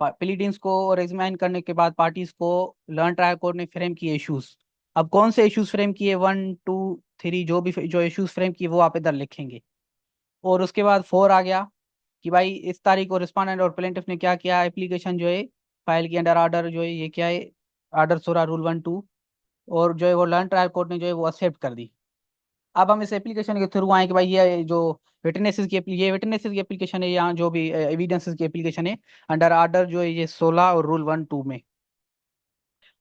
प्लीडिंग्स को और एग्जामिन करने के बाद पार्टीज को लर्न ट्रायल कोर्ट ने फ्रेम किए इश्यूज। अब कौन से इश्यूज फ्रेम किए, 1 2 3, जो भी जो इश्यूज फ्रेम किए वो आप इधर लिखेंगे। और उसके बाद 4 आ गया कि भाई इस तारीख को रिस्पोंडेंट और प्लेंटिफ ने क्या किया, एप्लीकेशन जो है फाइल की अंडर ऑर्डर जो है ये क्या है, ऑर्डर 16 रूल 1 2, और जो है वो लर्न ट्रायल कोर्ट ने जो है वो एक्सेप्ट कर दी। अब हम इस एप्लीकेशन के थ्रू आए कि भाई ये जो ये विटनेसेस की एप्लीकेशन है, यहाँ जो भी एविडेंसेस की एप्लीकेशन है अंडर ऑर्डर जो है ये 16 और रूल 1 2 में,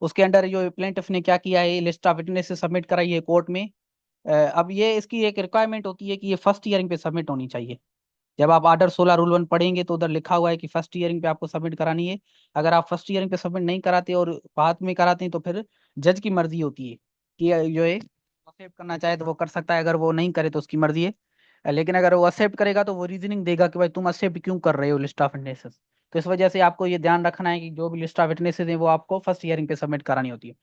उसके अंडर जो प्लेंटिफ ने क्या किया है, लिस्ट ऑफ विटनेसेस सबमिट कराई है कोर्ट में। अब ये इसकी एक रिक्वायरमेंट होती है कि ये फर्स्ट हियरिंग पे सबमिट होनी चाहिए। जब आप ऑर्डर 16 रूल 1 पढ़ेंगे तो उधर लिखा हुआ है कि फर्स्ट ईयरिंग पे आपको सबमिट करानी है। अगर आप फर्स्ट ईयरिंग पे सबमिट नहीं कराते और बाद में कराते हैं तो फिर जज की मर्जी होती है कि जो है एक्सेप्ट करना चाहे तो वो कर सकता है, अगर वो नहीं करे तो उसकी मर्जी है। लेकिन अगर वो एक्सेप्ट करेगा तो वो रीजनिंग देगा कि भाई तुम एक्सेप्ट क्यों कर रहे हो लिस्ट ऑफ विटनेसेस। तो इस वजह से आपको ये ध्यान रखना है कि जो भी लिस्ट ऑफ विटनेसेस है वो आपको फर्स्ट ईयरिंग पे सबमिट करानी होती है।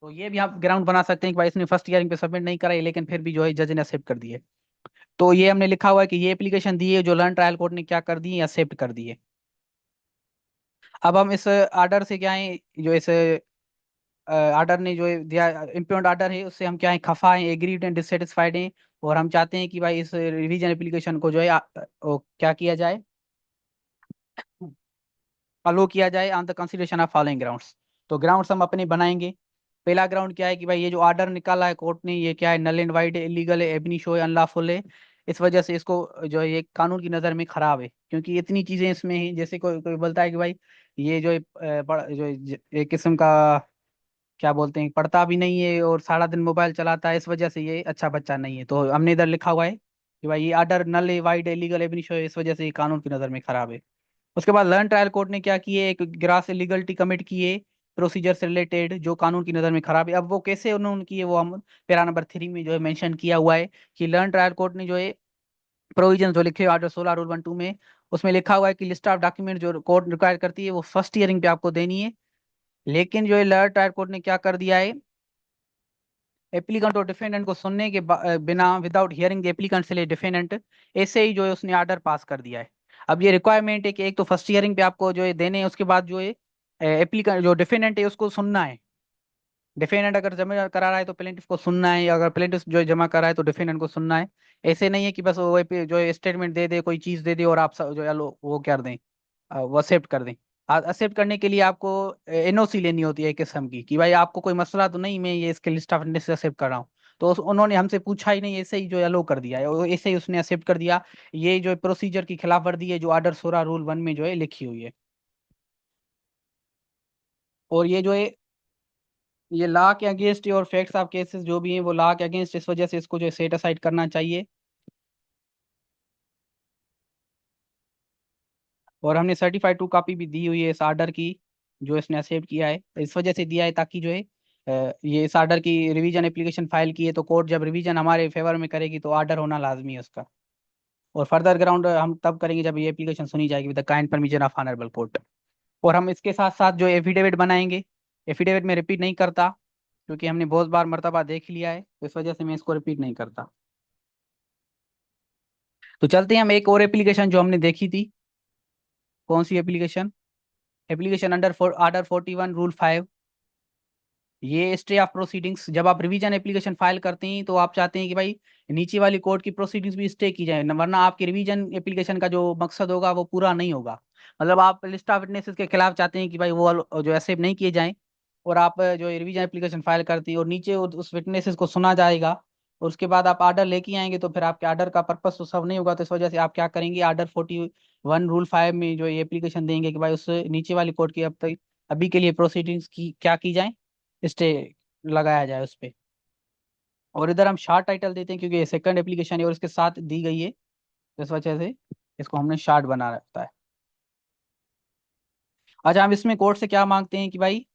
तो ये भी आप ग्राउंड बना सकते हैं कि भाई इसने फर्स्ट ईयरिंग पे सबमिट नहीं कराई लेकिन फिर भी जो है जज ने एक्सेप्ट कर दिए। तो ये हमने लिखा हुआ है कि ये एप्लीकेशन दी है जो लर्न ट्रायल कोर्ट ने क्या कर दी है, एक्सेप्ट कर दी है। अब हम इस ऑर्डर से क्या है, जो इस ऑर्डर ने जो दिया इम्प्लीमेंट ऑर्डर है उससे हम क्या है, खफा है, एग्रीड एंड डिससेटिस्फाइड हैं, और हम चाहते हैं कि भाई इस रिवीजन एप्लीकेशन को जो है वो क्या किया जाए, अलो किया जाए on the consideration of following grounds. तो ग्राउंड्स हम अपने बनाएंगे। पहला ग्राउंड क्या है कि भाई ये जो ऑर्डर निकाला है कोर्ट ने ये क्या है, नल एंड वाइड है, इलीगल है, एबनी है, अनलॉफुल है। इस वजह से इसको जो है ये कानून की नज़र में खराब है, क्योंकि इतनी चीजें इसमें हैं, जैसे कोई कोई बोलता है कि भाई ये जो है, जो है एक किस्म का क्या बोलते हैं, पढ़ता भी नहीं है और सारा दिन मोबाइल चलाता है, इस वजह से ये अच्छा बच्चा नहीं है। तो हमने इधर लिखा हुआ है कि भाई ये ऑर्डर नल है, वाइड है, इलीगल एबनी है, इस वजह से ये कानून की नज़र में खराब है। उसके बाद लर्न ट्रायल कोर्ट ने क्या किए, एक ग्रास इलीगलिटी कमिट किए प्रोसीजर से रिलेटेड जो कानून की नज़र में खराब है। अब वो कैसे उन्होंने किए वो हम पैरा नंबर 3 में जो है मेंशन किया हुआ है कि लर्न ट्रायल कोर्ट ने जो है प्रोविजन जो लिखे ऑर्डर 16 रूल 1 2 में, उसमें लिखा हुआ है कि लिस्ट ऑफ डॉक्यूमेंट जो कोर्ट रिक्वायर करती है वो फर्स्ट हियरिंग पे आपको देनी है। लेकिन जो है लर्न ट्रायल कोर्ट ने क्या कर दिया है, एप्लीकेंट और डिफेंडेंट को सुनने के बिना विदाउट हियरिंग द एप्लीकेंट से ले डिफेंडेंट, ऐसे ही जो है उसने ऑर्डर पास कर दिया है। अब ये रिक्वायरमेंट है कि एक तो फर्स्ट हियरिंग पे आपको जो है देने हैं, उसके बाद जो है एप्लीकेंट जो डिफेंडेंट है उसको सुनना है। डिफेंडेंट अगर जमा करा रहा है तो प्लेंटिफ को सुनना है, अगर प्लेंटिफ जो है जमा करा है तो डिफेंडेंट को सुनना है। ऐसे नहीं है कि बस वो जो है स्टेटमेंट दे दे, कोई चीज दे दे और आप जो है वो कर दें, वो एक्सेप्ट कर दें। एक्सेप्ट करने के लिए आपको एनओसी लेनी होती है एक किस्म की, कि भाई आपको कोई मसला तो नहीं, मैं ये इसके लिस्ट ऑफ से एक्सेप्ट कर रहा हूँ। तो उन्होंने हमसे पूछा ही नहीं, ऐसे ही जो अलो कर दिया है, और ऐसे ही उसने एक्सेप्ट कर दिया। ये जो प्रोसीजर की खिलाफ वर्जी है जो ऑर्डर 16 रूल 1 में जो है लिखी हुई है। और ये जो है ये लॉ के अगेंस्ट और फैक्ट्स ऑफ केसेस जो भी हैं वो लॉ के अगेंस्ट, इस वजह से इसको जो सेट असाइड करना चाहिए। और हमने सर्टिफाइड टू कॉपी भी दी हुई है इस आर्डर की, जो इसने एक्सेप्ट किया है। इस वजह से दिया है ताकि जो है ये इस आर्डर की रिवीजन एप्लीकेशन फाइल की है तो कोर्ट जब रिवीजन हमारे फेवर में करेगी तो आर्डर होना लाजमी है उसका। और फर्दर ग्राउंड हम तब करेंगे जब ये एप्लीकेशन सुनी जाएगी with the kind permission of honourable court. और हम इसके साथ साथ जो एफिडेविट बनाएंगे, एफिडेविट में रिपीट नहीं करता क्योंकि हमने बहुत बार मर्तबा देख लिया है, तो इस वजह से मैं इसको रिपीट नहीं करता। तो चलते हैं हम एक और एप्लीकेशन जो हमने देखी थी। कौन सी application? Application under order 41 rule 5। ये स्टे ऑफ प्रोसीडिंग्स, जब आप रिवीजन एप्लीकेशन फाइल करते हैं तो आप चाहते हैं कि भाई नीचे वाली कोर्ट की प्रोसीडिंग्स भी स्टे की जाए, वरना आपकी रिवीजन एप्लीकेशन का जो मकसद होगा वो पूरा नहीं होगा। मतलब आप लिस्ट ऑफ विटनेसेस के खिलाफ चाहते हैं कि भाई वो जो एक्सेप्ट नहीं किए जाएं, और आप जो रिवीजन एप्लीकेशन फाइल करती है और नीचे उस विटनेसेस को सुना जाएगा, और उसके बाद आप आर्डर लेके आएंगे तो फिर आपके आर्डर का पर्पस तो सर्व नहीं होगा। तो इस वजह से आप क्या करेंगे, आर्डर 41 रूल 5 में जो ये एप्लीकेशन देंगे कि भाई उस नीचे वाली कोर्ट की अब तक अभी के लिए प्रोसीडिंग्स की क्या की जाए, स्टे लगाया जाए उस पे। और इधर हम शार्ट टाइटल देते हैं क्योंकि ये सेकंड एप्लीकेशन है और इसके साथ दी गई है, इस वजह से इसको हमने शार्ट बना रखता है। अच्छा, हम इसमें कोर्ट से क्या मांगते हैं कि भाई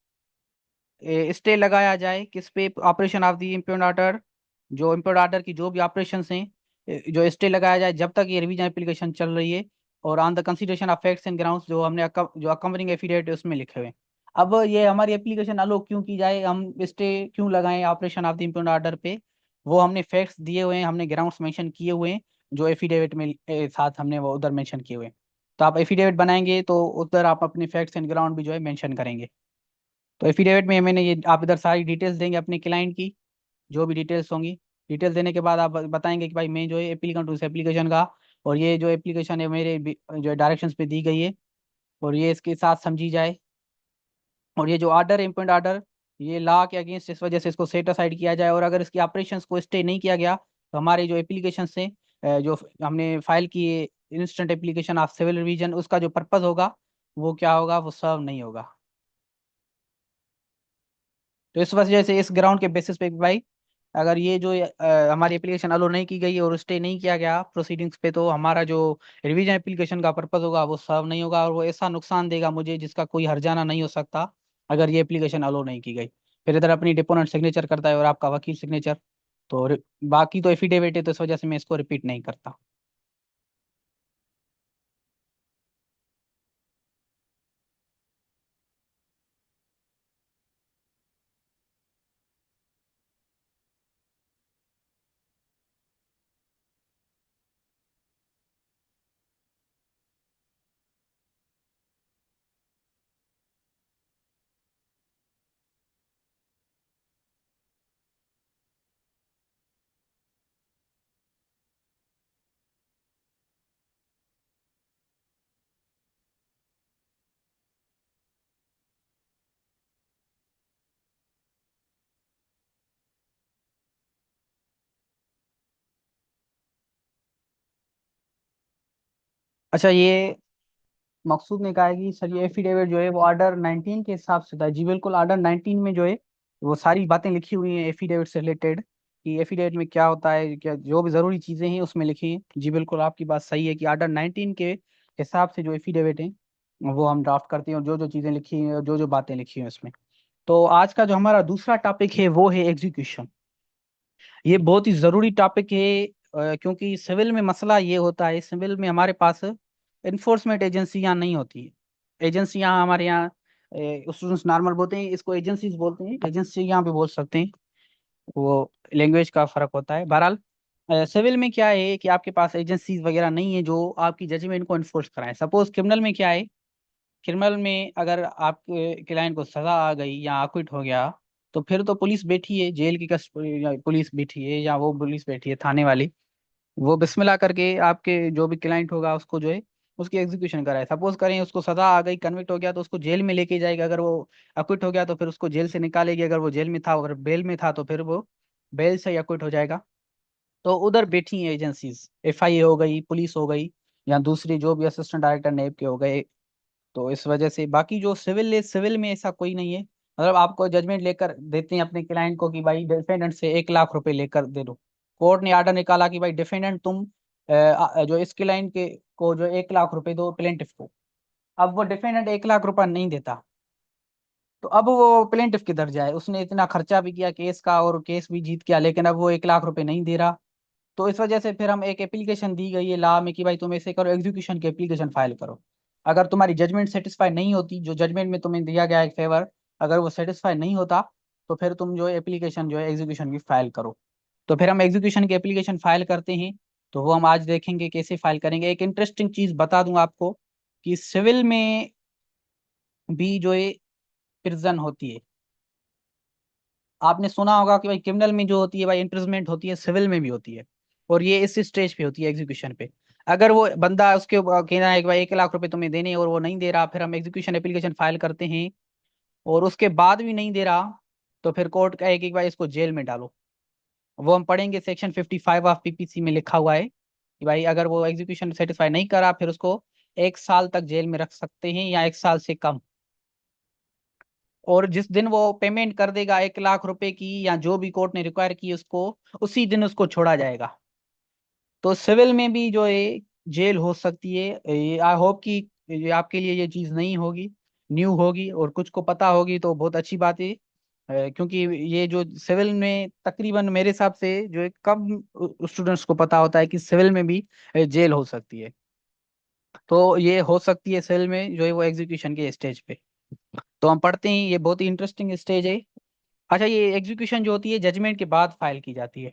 स्टे लगाया जाए किस पे, ऑपरेशन ऑफ द इम्प्योर्ड ऑर्डर, जो इम्प्योर्ड ऑर्डर की जो भी ऑपरेशन हैं, जो स्टे लगाया जाए जब तक ये रिवीजन एप्लीकेशन चल रही है। और on the consideration of facts and grounds, जो हमने जो अकम्पनिंग एफिडेविट है उसमें लिखे हुए हैं। अब ये हमारी एप्लीकेशन अलो क्यों की जाए, हम स्टे क्यों लगाएं ऑपरेशन ऑफ द इम्प्योर्ड ऑर्डर पे, वो हमने फैक्ट्स दिए हुए हैं, हमने ग्राउंड्स मेंशन किए हुए हैं जो एफिडेविट में साथ हमने वो उधर मेंशन किए हुए हैं। तो आप एफिडेविट बनाएंगे तो उधर आप अपने फैक्ट्स एंड ग्राउंड भी जो है मेंशन करेंगे। तो एफिडेविट में मैंने ये आप इधर सारी डिटेल्स देंगे अपने क्लाइंट की, जो भी डिटेल्स होंगी। डिटेल्स देने के बाद आप बताएंगे कि भाई मैं जो है एप्लीकेंट हूँ इस एप्लीकेशन का, और ये जो एप्लीकेशन है मेरे जो डायरेक्शंस पे दी गई है और ये इसके साथ समझी जाए। और ये जो ऑर्डर है इम्पोर्ट ऑर्डर, ये लॉ के अगेंस्ट, इस वजह से इसको सेट असाइड किया जाए। और अगर इसकी ऑपरेशंस को स्टे नहीं किया गया तो हमारे जो एप्लीकेशन से जो हमने फाइल की instant application of civil revision, उसका जो पर्पज होगा वो क्या होगा, वो सर्व नहीं होगा। तो इस वजह से इस ग्राउंड के बेसिस पे भाई अगर ये जो हमारी एप्लीकेशन अलो नहीं की गई और स्टे नहीं किया गया प्रोसीडिंग्स पे, तो हमारा जो रिवीजन एप्लीकेशन का पर्पस होगा वो सर्व नहीं होगा, और वो ऐसा नुकसान देगा मुझे जिसका कोई हर्जाना नहीं हो सकता अगर ये एप्लीकेशन अलो नहीं की गई। फिर इधर अपनी डिपोनेंट सिग्नेचर करता है और आपका वकील सिग्नेचर। तो बाकी तो एफिडेविट है तो इस वजह से मैं इसको रिपीट नहीं करता। अच्छा, ये मकसूद ने कहा है कि सर ये एफिडेविट जो है वो ऑर्डर 19 के हिसाब से था। जी बिल्कुल, ऑर्डर 19 में जो है वो सारी बातें लिखी हुई हैं एफिडेविट से रिलेटेड, कि एफिडेविट में क्या होता है, क्या जो भी जरूरी चीजें हैं उसमें लिखी हैं। जी बिल्कुल, आपकी बात सही है कि ऑर्डर 19 के हिसाब से जो एफिडेविट है वो हम ड्राफ्ट करते हैं, और जो जो चीज़ें लिखी हैं, जो जो बातें लिखी हैं उसमें। तो आज का जो हमारा दूसरा टॉपिक है वो है एग्जीक्यूशन। ये बहुत ही ज़रूरी टॉपिक है, क्योंकि सिविल में मसला ये होता है, सिविल में हमारे पास इन्फोर्समेंट एजेंसियां नहीं होती है। एजेंसियां हमारे यहाँ, स्टूडेंट्स नॉर्मल बोलते हैं इसको, एजेंसीज बोलते हैं, एजेंसियां भी बोल सकते हैं, वो लैंग्वेज का फर्क होता है। बहरहाल सिविल में क्या है कि आपके पास एजेंसीज वगैरह नहीं है जो आपकी जजमेंट को इन्फोर्स कराएं। सपोज क्रिमिनल में क्या है, क्रिमिनल में अगर आपके क्लाइंट को सजा आ गई या acquit हो गया, तो फिर तो पुलिस बैठी है, जेल की पुलिस बैठी है, या वो पुलिस बैठी है थाने वाली, वो बिस्मिल्लाह करके आपके जो भी क्लाइंट होगा उसको जो है उसकी एग्जीक्यूशन कराए। सपोज करें उसको सजा आ गई, कन्विक्ट हो गया, तो उसको जेल में लेके जाएगा। अगर वो अक्विट हो गया तो फिर उसको जेल से निकालेगी। अगर वो जेल में था, अगर बेल में था, तो फिर वो बेल से अक्विट हो जाएगा। तो उधर बैठी हैं एजेंसीज, एफआईए हो गई, पुलिस हो गई, या दूसरी जो भी असिस्टेंट डायरेक्टर नेब के हो गए। तो इस वजह से बाकी जो सिविल है, सिविल में ऐसा कोई नहीं है। मतलब आपको जजमेंट लेकर देते हैं अपने क्लाइंट को कि भाई डिफेंडेंट से 1 लाख रुपए लेकर दे दो। कोर्ट ने आर्डर निकाला कि भाई डिफेंडेंट तुम जो इस क्लाइंट के को जो 1 लाख रुपए दो प्लेंटिफ को। अब वो डिफेंडेंट 1 लाख रुपया नहीं देता, तो अब वो प्लेंटिफ किधर जाए? उसने इतना खर्चा भी किया केस का, और केस भी जीत गया, लेकिन अब वो 1 लाख रुपए नहीं दे रहा। तो इस वजह से फिर हम एक एप्लीकेशन दी गई है लॉ में कि भाई तुम ऐसे करो, एग्जीक्यूशन की एप्लीकेशन फाइल करो। अगर तुम्हारी जजमेंट सेटिस्फाई नहीं होती, जो जजमेंट में तुम्हें दिया गया है फेवर, अगर वो सेटिस्फाई नहीं होता, तो फिर तुम जो एप्लीकेशन जो है एग्जीक्यूशन की फाइल करो। तो फिर हम एग्जीक्यूशन की एप्लीकेशन फाइल करते हैं। तो वो हम आज देखेंगे कैसे फाइल करेंगे। एक इंटरेस्टिंग चीज बता दूं आपको कि सिविल में भी जो है प्रिजन होती है। आपने सुना होगा कि भाई क्रिमिनल में जो होती है भाई इंप्रिजमेंट होती है, सिविल में भी होती है। और ये इस स्टेज पे होती है, एग्जीक्यूशन पे। अगर वो बंदा उसके कहना है कि भाई 1 लाख रुपए तुम्हें देने हैं और वो नहीं दे रहा, फिर हम एग्जीक्यूशन एप्लीकेशन फाइल करते हैं, और उसके बाद भी नहीं दे रहा, तो फिर कोर्ट कहेगी कि भाई इसको जेल में डालो। वो हम पढ़ेंगे, सेक्शन 55 ऑफ पीपीसी में लिखा हुआ है कि भाई अगर वो एग्जीक्यूशन सेटिस्फाई नहीं करा, फिर उसको 1 साल तक जेल में रख सकते हैं, या 1 साल से कम। और जिस दिन वो पेमेंट कर देगा 1 लाख रुपए की, या जो भी कोर्ट ने रिक्वायर की उसको, उसी दिन उसको छोड़ा जाएगा। तो सिविल में भी जो है जेल हो सकती है। आई होप कि ये आपके लिए ये चीज़ नहीं होगी, न्यू होगी, और कुछ को पता होगी तो बहुत अच्छी बात है। क्योंकि ये जो सिविल में तकरीबन मेरे हिसाब से जो है कम स्टूडेंट्स को पता होता है कि सिविल में भी जेल हो सकती है। तो ये हो सकती है सिविल में जो है वो एग्जीक्यूशन के स्टेज पे। तो हम पढ़ते हैं, ये बहुत ही इंटरेस्टिंग स्टेज है। अच्छा, ये एग्जीक्यूशन जो होती है जजमेंट के बाद फाइल की जाती है।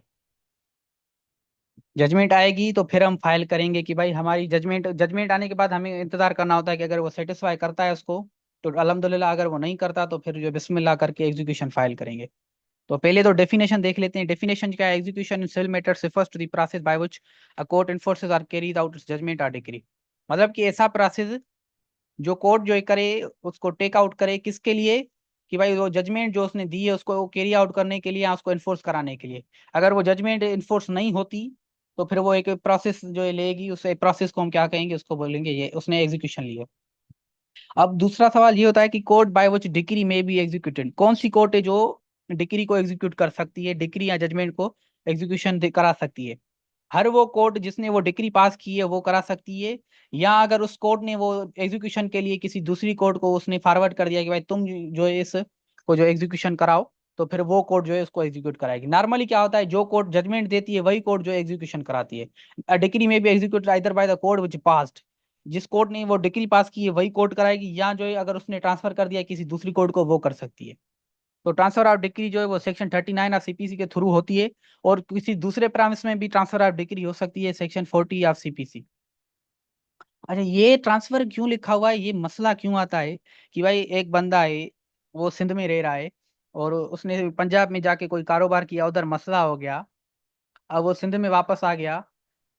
जजमेंट आएगी तो फिर हम फाइल करेंगे कि भाई हमारी जजमेंट जजमेंट आने के बाद हमें इंतजार करना होता है कि अगर वो सेटिस्फाई करता है उसको, तो अल्हम्दुलिल्लाह। अगर वो नहीं करता तो फिर जो बिस्मिल्लाह करके एग्जीक्यूशन फाइल करेंगे। तो पहले तो डेफिनेशन देख लेते हैं। डेफिनेशन क्या है? Execution in civil matters refers to the process by which a court enforces or carries out its judgment or decree. मतलब कि ऐसा प्रोसेस जो कोर्ट जो करे उसको टेक आउट करे, किसके लिए? कि भाई वो जजमेंट जो उसने दी है उसको कैरी आउट करने के लिए, या उसको इन्फोर्स कराने के लिए। अगर वो जजमेंट इन्फोर्स नहीं होती, तो फिर वो एक प्रोसेस जो है लेगी, उस प्रोसेस को हम क्या कहेंगे? उसको बोलेंगे ये उसने एग्जीक्यूशन लिया। अब दूसरा सवाल ये होता है कि कोर्ट बाय विच डिक्री में बी एग्जीक्यूटेड, कौन सी कोर्ट है जो डिक्री को एग्जीक्यूट कर सकती है, डिक्री या जजमेंट को एग्जीक्यूशन करा सकती है? हर वो कोर्ट जिसने वो डिग्री पास की है वो करा सकती है, या अगर उस कोर्ट ने वो एग्जीक्यूशन के लिए किसी दूसरी कोर्ट को उसने फॉरवर्ड कर दिया कि भाई तुम जो है इस को जो एग्जीक्यूशन कराओ, तो फिर वो कोर्ट जो है उसको एग्जीक्यूट कराएगी। नॉर्मली क्या होता है, जो कोर्ट जजमेंट देती है वही कोर्ट जो एग्जीक्यूशन कराती है। डिग्री में भी execute either by the court which passed, जिस कोर्ट ने वो डिग्री पास की है वही कोर्ट कराएगी, या जो है अगर उसने ट्रांसफर कर दिया किसी दूसरी कोर्ट को, वो कर सकती है। तो ट्रांसफर ऑफ डिग्री जो है वो सेक्शन 39 ऑफ सीपीसी के थ्रू होती है। और किसी दूसरे प्रांत में भी ट्रांसफर ऑफ डिग्री हो सकती है, सेक्शन 40 ऑफ सीपीसी। अच्छा, ये ट्रांसफर क्यों लिखा हुआ है, ये मसला क्यों आता है कि भाई एक बंदा है, वो सिंध में रह रहा है, और उसने पंजाब में जाके कोई कारोबार किया, उधर मसला हो गया, अब वो सिंध में वापस आ गया।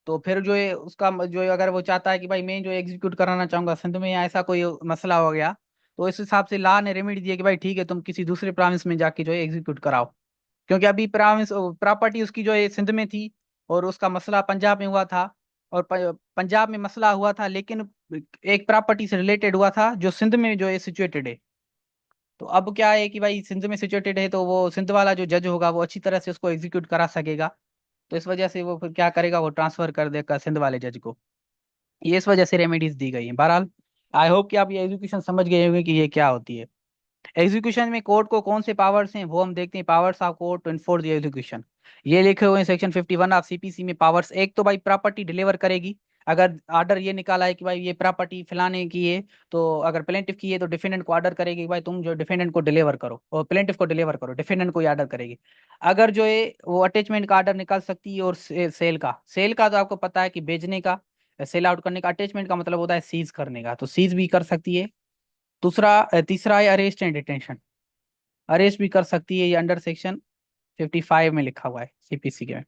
तो फिर जो है उसका जो है अगर वो चाहता है कि भाई मैं जो एग्जीक्यूट कराना चाहूंगा सिंध में, या ऐसा कोई मसला हो गया, तो इस हिसाब से लॉ ने रेमेडी दिया कि भाई ठीक है, तुम किसी दूसरे प्रोविंस में जाके जो है एग्जीक्यूट कराओ। क्योंकि अभी प्रोविंस प्रॉपर्टी उसकी जो है सिंध में थी, और उसका मसला पंजाब में हुआ था। और पंजाब में मसला हुआ था, लेकिन एक प्रॉपर्टी से रिलेटेड हुआ था जो सिंध में जो है सिचुएटेड है। तो अब क्या है कि भाई सिंध में सिचुएटेड है, तो वो सिंध वाला जो जज होगा वो अच्छी तरह से उसको एग्जीक्यूट करा सकेगा। तो इस वजह से वो फिर क्या करेगा, वो ट्रांसफर कर देगा सिंध वाले जज को। ये इस वजह से रेमेडीज दी गई है। बहरहाल आई होप कि आप ये एग्जीक्यूशन समझ गए होंगे कि ये क्या होती है। एग्जीक्यूशन में कोर्ट को कौन से पावर्स हैं वो हम देखते हैं। Powers of court to enforce the execution, ये लिखे हुए हैं सेक्शन 51 ऑफ सीपीसी में। पावर्स, एक तो भाई प्रॉपर्टी डिलीवर करेगी। अगर ऑर्डर ये निकाला है कि भाई ये प्रॉपर्टी फलाने की है, तो अगर प्लेंटिफ की है तो डिफेंडेंट को ऑर्डर करेगी कि भाई तुम जो डिफेंडेंट को डिलीवर करो, और प्लेंटिफ को डिलीवर करो, डिफेंडेंट को ऑर्डर करेगी। अगर जो है वो अटैचमेंट का ऑर्डर निकाल सकती है, और सेल का, सेल का तो आपको पता है कि बेचने का, सेल आउट करने का। अटैचमेंट का मतलब होता है सीज करने का, तो सीज भी कर सकती है। तीसरा है अरेस्ट एंड डिटेंशन, अरेस्ट भी कर सकती है, ये अंडर सेक्शन 55 में लिखा हुआ है सीपीसी के में।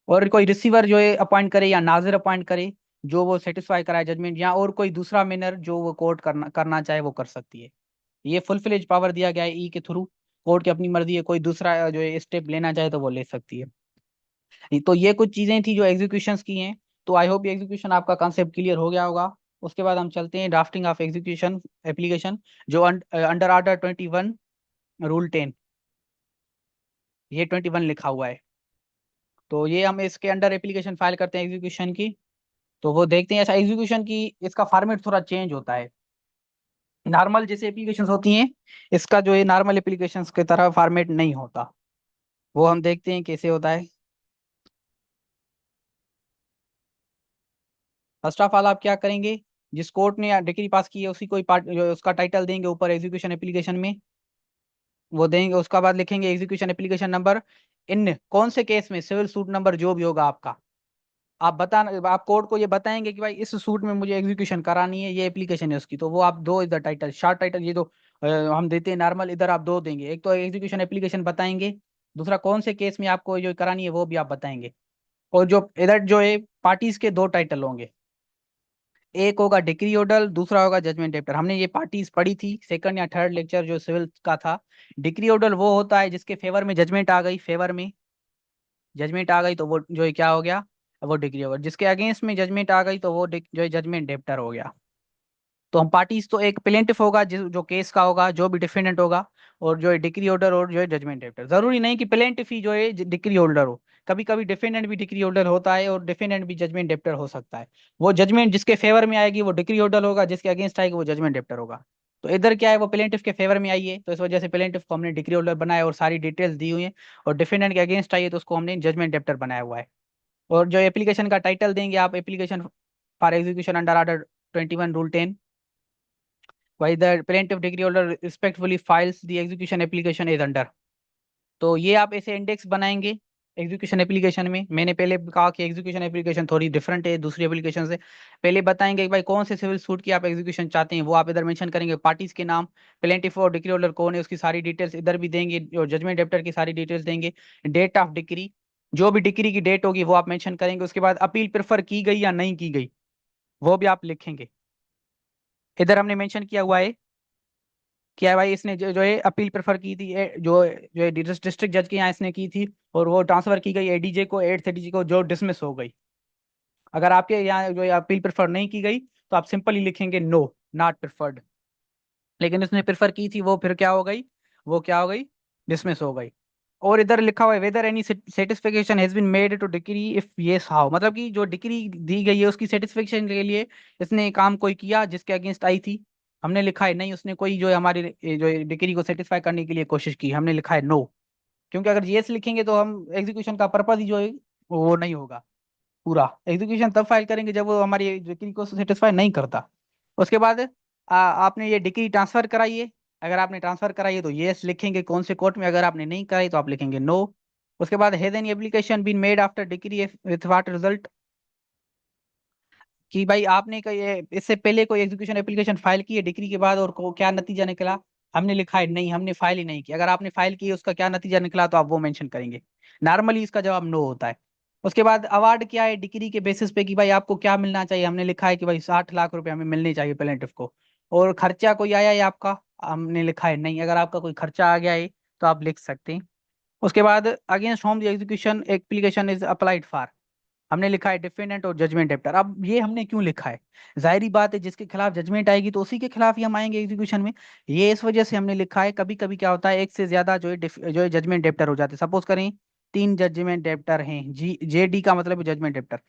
और कोई रिसीवर जो है अपॉइंट करे या नाजिर अपॉइंट करे, जो वो सेटिस्फाई कराए जजमेंट, या और कोई दूसरा मैनर जो वो कोर्ट करना करना चाहे वो कर सकती है। ये फुल फ्लेज पावर दिया गया है ई के थ्रू। कोर्ट की अपनी मर्जी है, कोई दूसरा जो है स्टेप लेना चाहे तो वो ले सकती है। तो ये कुछ चीजें थी जो एग्जीक्यूशंस की हैं। तो आई होप ये एग्जीक्यूशन आपका कॉन्सेप्ट क्लियर हो गया होगा। उसके बाद हम चलते हैं ड्राफ्टिंग ऑफ एग्जीक्यूशन एप्लीकेशन, जो अंडर ऑर्डर 21 रूल 10, ये 21 लिखा हुआ है। तो ये हम इसके अंडर एप्लीकेशन फाइल करते हैं एग्जीक्यूशन की। तो वो देखते हैं, ऐसा एग्जीक्यूशन की इसका फॉर्मेट थोड़ा चेंज होता है। नॉर्मल जैसे एप्लीकेशंस होती हैं, इसका जो है नॉर्मल एप्लीकेशंस की तरह फॉर्मेट नहीं होता। वो हम देखते हैं कैसे होता है। फर्स्ट ऑफ ऑल आप क्या करेंगे, जिस कोर्ट ने डिग्री पास की है उसी को ही पार्ट जो है उसका टाइटल देंगे ऊपर एग्जीक्यूशन एप्लीकेशन में, वो देंगे। उसका बाद लिखेंगे एग्जीक्यूशन एप्लीकेशन नंबर। इन कौन से केस में, सिविल सूट नंबर जो भी होगा आपका, आप कोर्ट को ये बताएंगे कि भाई इस सूट में मुझे एग्जीक्यूशन करानी है, ये एप्लीकेशन है उसकी, तो वो आप दो इधर टाइटल, शॉर्ट टाइटल ये दो हम देते हैं नॉर्मल, इधर आप दो देंगे। एक तो एग्जीक्यूशन एप्लीकेशन बताएंगे, दूसरा कौन से केस में आपको जो करानी है वो भी आप बताएंगे। और जो इधर जो है पार्टीज के दो टाइटल होंगे, एक होगा डिक्री ऑर्डर, दूसरा होगा जजमेंट डेप्टर। हमने ये पार्टीज पढ़ी थी सेकंड या थर्ड लेक्चर जो सिविल का था। डिक्री ऑर्डर वो होता है जिसके फेवर में जजमेंट आ गई, फेवर में जजमेंट आ गई तो वो जो है क्या हो गया, वो डिग्री हो गया। जिसके अगेंस्ट में जजमेंट आ गई तो वो जो है जजमेंट डेप्टर हो गया। तो हम पार्टीज तो एक प्लेंटिफ होगा जिस जो केस का होगा, जो भी डिफेंडेंट होगा, और जो है डिक्री होल्डर और जो है जजमेंट डेप्टर। जरूरी नहीं कि प्लेंटिफ ही जो है डिक्री होल्डर हो, कभी कभी डिफेंडेंट भी डिक्री होल्डर होता है और डिफेंडेंट भी जजमेंट डेप्टर हो सकता है। वो जजमेंट जिसके फेवर में आएगी वो डिक्री होल्डर होगा, जिसके अगेंस्ट आएगी वो जजमेंट डेप्टर होगा। तो इधर क्या है, वो प्लेंटिफ के फेवर में आई है तो इस वजह से प्लेंटिफ को हमने डिक्री होल्डर बनाया और सारी डिटेल्स दी हुई है। और डिफेंडेंट के अगेंस्ट आई है तो उसको हमने जजमेंट डेप्टर बनाया हुआ है। और जो एप्लीकेशन का टाइटल देंगे आप, application for execution under order 21 rule 10, why the plaintiff degree holder respectfully files the execution application is under. तो ये आप ऐसे इंडेक्स बनाएंगे एग्जीक्यूशन एप्लीकेशन में। मैंने पहले कहा कि एग्जीक्यूशन एप्लीकेशन थोड़ी डिफरेंट है दूसरी एप्लीकेशन से। पहले बताएंगे कि भाई कौन से सिविल सूट की आप एग्जीक्यूशन चाहते हैं, वो आप इधर मेंशन करेंगे, पार्टीज के नाम, प्लेंटिफ और डिक्री होल्डर कौन है उसकी सारी डिटेल्स इधर भी देंगे, और जजमेंट डेप्टर की सारी डिटेल्स देंगे। डेट ऑफ डिक्री, जो भी डिक्री की डेट होगी वो आप मेंशन करेंगे। उसके बाद अपील प्रेफर की गई या नहीं की गई वो भी आप लिखेंगे। इधर हमने मेंशन किया हुआ है क्या है भाई, इसने जो है अपील प्रेफर की थी, जो जो है डिस्ट्रिक्ट जज के यहाँ इसने की थी, और वो ट्रांसफर की गई एडीजे को, एड्स एडीजे को, जो डिसमिस हो गई। अगर आपके यहाँ जो है अपील प्रेफर नहीं की गई तो आप सिंपली लिखेंगे नो, नॉट प्रेफर्ड। लेकिन उसने प्रेफर की थी, वो फिर क्या हो गई, वो क्या हो गई, डिसमिस हो गई। और इधर लिखा हुआ है whether any satisfaction has been made to decree, if yes how, मतलब कि जो डिक्री दी गई है उसकी सेटिस्फेक्शन के लिए इसने काम कोई किया जिसके अगेंस्ट आई थी। हमने लिखा है नहीं, उसने कोई जो है हमारी जो डिक्री को सेटिस्फाई करने के लिए कोशिश की, हमने लिखा है नो। क्योंकि अगर यस लिखेंगे तो हम एग्जीक्यूशन का पर्पज ही जो है वो नहीं होगा पूरा। एग्जीक्यूशन तब फाइल करेंगे जब वो हमारी डिक्री को सेटिस्फाई नहीं करता। उसके बाद आपने ये डिक्री ट्रांसफर कराई है, अगर आपने ट्रांसफर कराई है तो यस लिखेंगे कौन से कोर्ट में, अगर आपने नहीं कराई तो आप लिखेंगे नो। उसके बाद has any application been made after decree with what result, कि भाई आपने इससे पहले कोई एग्जीक्यूशन एप्लीकेशन फाइल की है डिग्री के बाद और क्या नतीजा निकला। हमने लिखा है नहीं, हमने फाइल ही नहीं की। अगर आपने फाइल की है उसका क्या नतीजा निकला तो आप वो मेंशन करेंगे। नॉर्मली इसका जवाब नो होता है। उसके बाद अवार्ड क्या है डिग्री के बेसिस पे, कि भाई आपको क्या मिलना चाहिए, हमने लिखा है कि भाई 60 लाख रुपए हमें मिलने चाहिए प्लेंटिफ को। और खर्चा कोई आया है आपका, हमने लिखा है नहीं। अगर आपका कोई खर्चा आ गया है तो आप लिख सकते हैं। उसके बाद against whom the execution application is applied for, हमने लिखा है डिफेंडेंट और जजमेंट डेप्टर। अब ये हमने क्यों लिखा है, जाहिर बात है जिसके खिलाफ जजमेंट आएगी तो उसी के खिलाफ ही हम आएंगे एग्जीक्यूशन में। ये इस वजह से हमने लिखा है। कभी कभी क्या होता है एक से ज्यादा जो है जो है जजमेंट डेप्टर हो जाते हैं। सपोज करें 3 जजमेंट डेप्टर हैं, जी जे डी का मतलब है जजमेंट डेप्टर,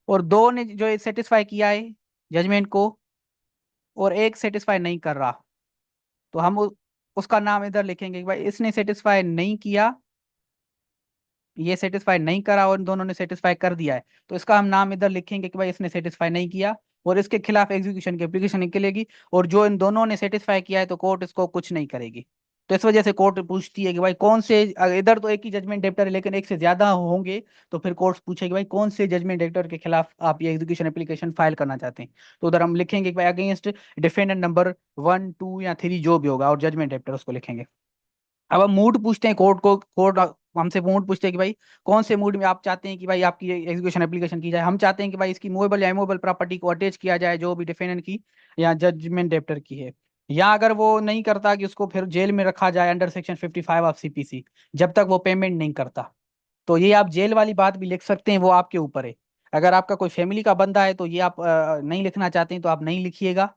और दो ने जो है सेटिस्फाई किया है जजमेंट को, और एक सेटिस्फाई नहीं कर रहा, तो हम उसका नाम इधर लिखेंगे कि भाई इसने सेटिस्फाई नहीं किया, ये सेटिस्फाई नहीं करा और इन दोनों ने सेटिस्फाई कर दिया है, तो इसका हम नाम इधर लिखेंगे कि भाई इसने सेटिस्फाई नहीं किया, और इसके खिलाफ एग्जीक्यूशन की एप्लीकेशन निकलेगी। और जो इन दोनों ने सेटिस्फाई किया है तो कोर्ट इसको कुछ नहीं करेगी। तो इस वजह से कोर्ट पूछती है कि भाई कौन से, इधर तो एक ही जजमेंट डेप्टर है लेकिन एक से ज्यादा होंगे, तो फिर कोर्ट पूछेगी भाई कौन से जजमेंट डेप्टर के खिलाफ आप ये एग्जीक्यूशन एप्लीकेशन फाइल करना चाहते हैं। तो उधर हम लिखेंगे कि भाई अगेंस्ट डिफेंडेंट नंबर 1, 2 या 3 जो भी होगा, और जजमेंट डेप्टर उसको लिखेंगे। अब हम मूड पूछते हैं कोर्ट को, कोर्ट हमसे मूड पूछते हैं कि भाई कौन से मूड में आप चाहते हैं कि भाई आपकी एग्जीक्यूशन एप्लीकेशन की जाए। हम चाहते हैं कि भाई इसकी मूवेबल या इमूवेबल प्रॉपर्टी को अटैच किया जाए, जो भी डिफेंडेंट की या जजमेंट डेप्टर की है। या अगर वो नहीं करता, कि उसको फिर जेल में रखा जाए अंडर सेक्शन 55 ऑफ सीपीसी, जब तक वो पेमेंट नहीं करता। तो ये आप जेल वाली बात भी लिख सकते हैं, वो आपके ऊपर है। अगर आपका कोई फैमिली का बंदा है तो ये आप नहीं लिखना चाहते हैं तो आप नहीं लिखिएगा।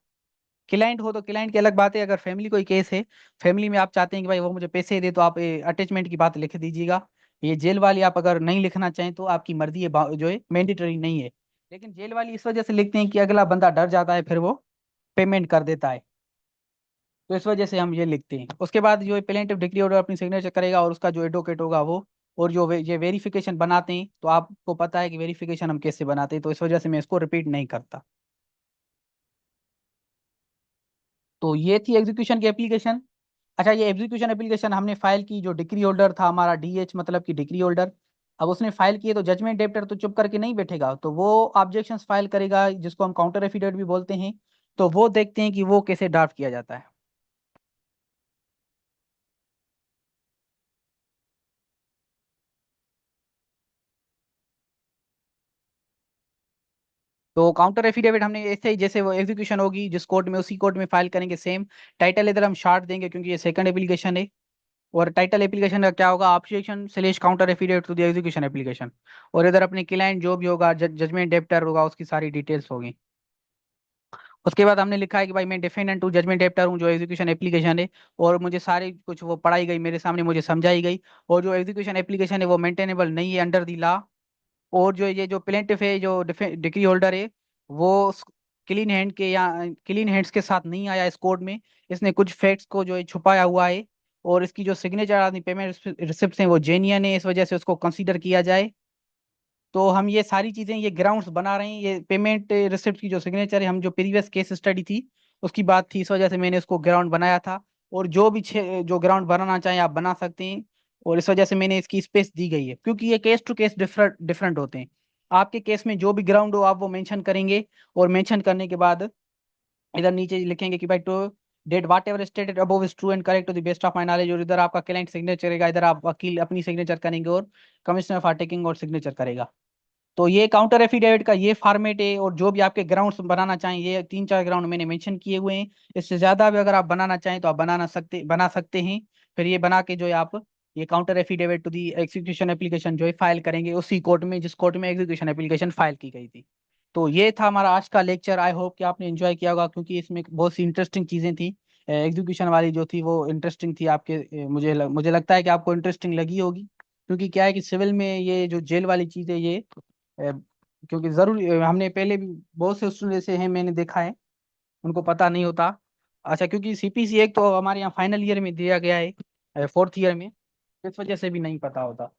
क्लाइंट हो तो क्लाइंट की अलग बात है, अगर फैमिली कोई केस है, फैमिली में आप चाहते हैं कि भाई वो मुझे पैसे दे, तो आप अटैचमेंट की बात लिख दीजिएगा। ये जेल वाली आप अगर नहीं लिखना चाहें तो आपकी मर्जी है, जो है मैंडेटरी नहीं है। लेकिन जेल वाली इस वजह से लिखते हैं कि अगला बंदा डर जाता है, फिर वो पेमेंट कर देता है। तो इस वजह से हम ये लिखते हैं। उसके बाद जो प्लेंटिफ डिक्री ऑर्डर अपनी सिग्नेचर करेगा, और उसका जो एडवोकेट होगा वो, और जो ये वेरिफिकेशन बनाते हैं, तो आपको पता है कि वेरिफिकेशन हम कैसे बनाते हैं, तो इस वजह से मैं इसको रिपीट नहीं करता। तो ये थी एग्जीक्यूशन की एप्लीकेशन। अच्छा, ये एग्जीक्यूशन एप्लीकेशन हमने फाइल की, जो डिक्री होल्डर था हमारा डीएच मतलब कि डिक्री होल्डर, अब उसने फाइल किए, तो जजमेंट डेप्टर तो चुप करके नहीं बैठेगा, तो वो ऑब्जेक्शंस फाइल करेगा, जिसको हम काउंटर एफिडेविट भी बोलते हैं। तो वो देखते हैं कि वो कैसे ड्राफ्ट किया जाता है। तो काउंटर एफिडेविट हमने ऐसे ही, जैसे वो एग्जीक्यूशन होगी जिस कोर्ट में, उसी कोर्ट में फाइल करेंगे सेम। टाइटल इधर हम शार्ट देंगे क्योंकि ये सेकंड एप्लीकेशन है। और टाइटल एप्लीकेशन का क्या होगा, objection slash counter affidavit to the execution application. और इधर अपने क्लाइंट जो भी होगा, जजमेंट डेप्टर होगा, उसकी सारी डिटेल्स होगी। उसके बाद हमने लिखा है कि भाई मैं डिफेंडेंट टू जजमेंट डेप्टर हूँ, जो एग्जीक्यूशन एप्लीकेशन है, और मुझे सारी कुछ वो पढ़ाई गई मेरे सामने, मुझे समझाई गई। और जो एग्जीक्यूशन एप्लीकेशन है वो मेंटेनेबल नहीं है अंडर दी लॉ। और जो ये जो प्लेंटिफ है, जो डिग्री होल्डर है, वो क्लीन हैंड के या क्लीन हैंड्स के साथ नहीं आया इस कोर्ट में। इसने कुछ फैक्ट्स को जो है छुपाया हुआ है। और इसकी जो सिग्नेचर आदमी पेमेंट रिसिप्ट हैं वो जेन्युइन है, इस वजह से उसको कंसीडर किया जाए। तो हम ये सारी चीजें, ये ग्राउंड्स बना रहे हैं, ये पेमेंट रिसिप्ट की जो सिग्नेचर है, हम जो प्रीवियस केस स्टडी थी उसकी बात थी, इस वजह से मैंने इसको ग्राउंड बनाया था। और जो भी जो ग्राउंड बनाना चाहें आप बना सकते हैं। और इस वजह से मैंने इसकी स्पेस दी गई है, क्योंकि ये case to case different different होते हैं। आपके केस में जो भी ग्राउंड हो आप वो मेंशन करेंगे। और मेंशन करने के बाद इधर नीचे लिखेंगे कि भाई to date whatever stated above is true and correct to the best of my knowledge. और इधर आपका क्लाइंट सिग्नेचर करेगा, इधर आप वकील अपनी सिग्नेचर करेंगे, और कमिश्नर फॉर टेकिंग और सिग्नेचर करेगा। तो ये काउंटर एफिडेविट का ये फॉर्मेट है। और जो भी आपके ग्राउंड्स बनाना चाहें, ये 3 4 ग्राउंड मैंने मेंशन किए हुए हैं। इससे ज्यादा भी अगर आप बनाना चाहें तो आप बना सकते हैं। फिर ये बना के जो है आप ये counter affidavit to the execution application जो है फाइल करेंगे उसी कोर्ट में जिस कोर्ट में एग्जीक्यूशन एप्लीकेशन फाइल की गई थी। तो ये था हमारा आज का लेक्चर। आई होप कि आपने एंजॉय किया होगा, क्योंकि इसमें बहुत सी इंटरेस्टिंग चीजें थी। एग्जीक्यूशन वाली जो थी वो इंटरेस्टिंग थी आपके, मुझे लगता है कि आपको इंटरेस्टिंग लगी होगी। क्योंकि क्या है कि सिविल में ये जो जेल वाली चीज है ये क्योंकि जरूरी, हमने पहले भी बहुत से स्टूडेंट ऐसे हैं मैंने देखा है, उनको पता नहीं होता। अच्छा, क्योंकि सीपीसी एक तो हमारे यहाँ फाइनल ईयर में दिया गया है, फोर्थ ईयर में, इस वजह से भी नहीं पता होता।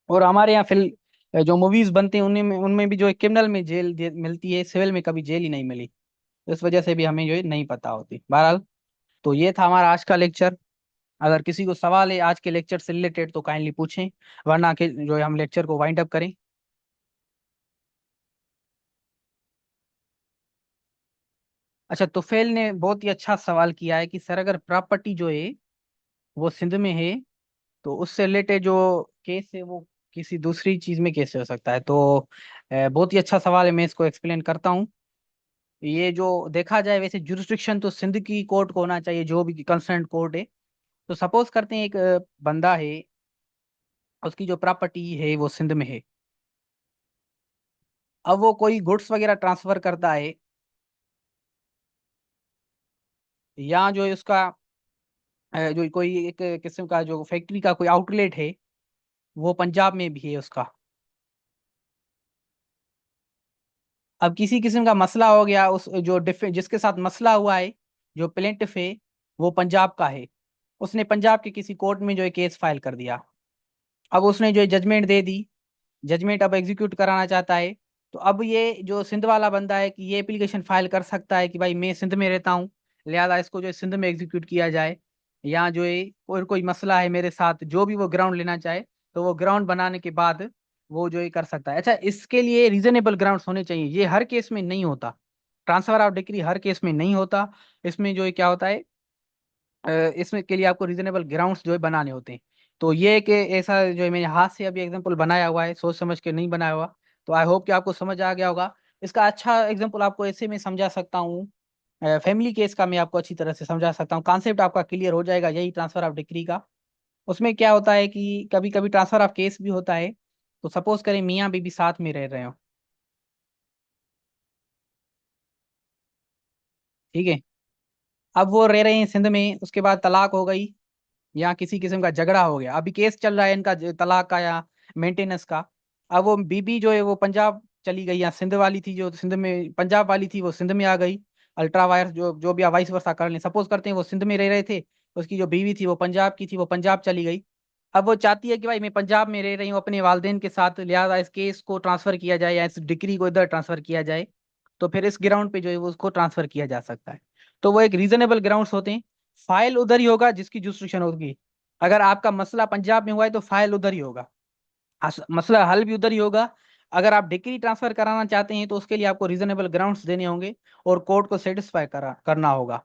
और हमारे यहाँ फिल जो मूवीज बनते हैं उनमें उनमें भी जो है क्रिमिनल में जेल मिलती है, सिविल में कभी जेल ही नहीं मिली। इस वजह से भी हमें जो है नहीं पता होती। बहरहाल, तो ये था हमारा आज का लेक्चर। अगर किसी को सवाल है आज के लेक्चर से रिलेटेड तो काइंडली पूछें, वरना के जो है हम लेक्चर को वाइंड अप करें। अच्छा, तुफेल ने बहुत ही अच्छा सवाल किया है कि सर अगर प्रॉपर्टी जो है वो सिंध में है, तो उससे रिलेटेड जो केस है वो किसी दूसरी चीज में कैसे हो सकता है। तो बहुत ही अच्छा सवाल है, मैं इसको एक्सप्लेन करता हूँ। ये जो देखा जाए वैसे जुरिस्डिक्शन तो सिंध की कोर्ट को होना चाहिए, जो भी कंसर्न कोर्ट है। तो सपोज करते हैं एक बंदा है, उसकी जो प्रॉपर्टी है वो सिंध में है। अब वो कोई गुड्स वगैरह ट्रांसफर करता है, या जो है उसका जो कोई एक किस्म का जो फैक्ट्री का कोई आउटलेट है, वो पंजाब में भी है उसका। अब किसी किस्म का मसला हो गया, उस जो जिसके साथ मसला हुआ है, जो प्लेंटिफ है, वो पंजाब का है। उसने पंजाब के किसी कोर्ट में जो है केस फाइल कर दिया। अब उसने जो है जजमेंट दे दी, जजमेंट अब एग्जीक्यूट कराना चाहता है। तो अब ये जो सिंध वाला बंदा है कि ये एप्लीकेशन फाइल कर सकता है कि भाई मैं सिंध में रहता हूँ, लिहाजा इसको जो है सिंध में एग्जीक्यूट किया जाए। या जो है कोई कोई मसला है मेरे साथ, जो भी वो ग्राउंड लेना चाहे, तो वो ग्राउंड बनाने के बाद वो जो है कर सकता है। अच्छा, इसके लिए रीजनेबल ग्राउंड्स होने चाहिए, ये हर केस में नहीं होता। Transfer of degree her case में नहीं होता। इसमें जो है क्या होता है, इसमें के लिए आपको रीजनेबल ग्राउंड्स जो है बनाने होते हैं। तो ये कि ऐसा जो है मैंने हाथ से अभी एग्जांपल बनाया हुआ है, सोच समझ के नहीं बनाया हुआ। तो आई होप कि आपको समझ आ गया होगा। इसका अच्छा एग्जांपल आपको ऐसे में समझा सकता हूँ, फैमिली केस का मैं आपको अच्छी तरह से समझा सकता हूँ, कॉन्सेप्ट आपका क्लियर हो जाएगा यही ट्रांसफर ऑफ डिग्री का। उसमें क्या होता है कि कभी कभी ट्रांसफर ऑफ केस भी होता है। तो सपोज करें मियाँ बीबी साथ में रह रहे हो, ठीक है। अब वो रह रहे हैं सिंध में, उसके बाद तलाक हो गई, या किसी किस्म का झगड़ा हो गया, अभी केस चल रहा है इनका तलाक का या मेंटेनेंस का। अब वो बीबी जो है वो पंजाब चली गई, या सिंध वाली थी जो सिंध में, पंजाब वाली थी वो सिंध में आ गई। अल्ट्रा वायरस जो जो भी वाइस वर्सा कर लें, सपोज करते हैं वो सिंध में रह रहे थे, उसकी जो बीवी थी वो पंजाब की थी, वो पंजाब चली गई। अब वो चाहती है कि भाई मैं पंजाब में रह रही हूँ अपने वालदेन के साथ, लिहाजा इस केस को ट्रांसफर किया जाए या इस डिग्री को इधर ट्रांसफर किया जाए। तो फिर इस ग्राउंड पे जो है वो उसको ट्रांसफर किया जा सकता है। तो वो एक रीजनेबल ग्राउंड्स होते हैं। फाइल उधर ही होगा जिसकी जुस्टिफिकेशन होगी। अगर आपका मसला पंजाब में हुआ है तो फाइल उधर ही होगा, मसला हल भी उधर ही होगा। अगर आप डिग्री ट्रांसफर कराना चाहते हैं तो उसके लिए आपको रीजनेबल ग्राउंड्स देने होंगे और कोर्ट को सेटिस्फाई करना होगा।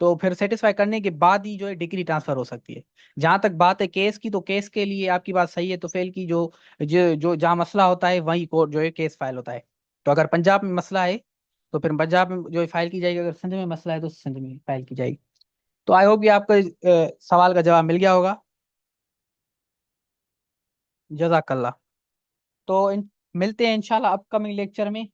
तो फिर सेटिस्फाई करने के बाद ही जो है डिग्री ट्रांसफर हो सकती है। जहां तक बात है केस की, तो केस के लिए आपकी बात सही है, तो फेल की जो जो जो जहाँ मसला होता है वहीं कोर्ट जो है केस फाइल होता है। तो अगर पंजाब में मसला है तो फिर पंजाब में जो है फाइल की जाएगी, अगर सिंध में मसला है तो सिंध में फाइल की जाएगी। तो आई होप कि आपको सवाल का जवाब मिल गया होगा। जजाकल्ला। तो मिलते हैं इंशाल्लाह अपकमिंग लेक्चर में।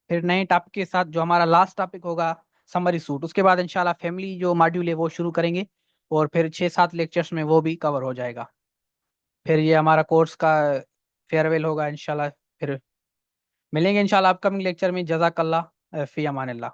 फिर नए टॉपिक के साथ, जो हमारा लास्ट टॉपिक होगा समरी सूट, उसके बाद इंशाल्लाह फैमिली जो मॉड्यूल है वो शुरू करेंगे। और फिर 6-7 लेक्चर्स में वो भी कवर हो जाएगा। फिर ये हमारा कोर्स का फेयरवेल होगा इंशाल्लाह। फिर मिलेंगे इंशाल्लाह अपकमिंग लेक्चर में। जजाकल्ला, फी अमानिल्लाह।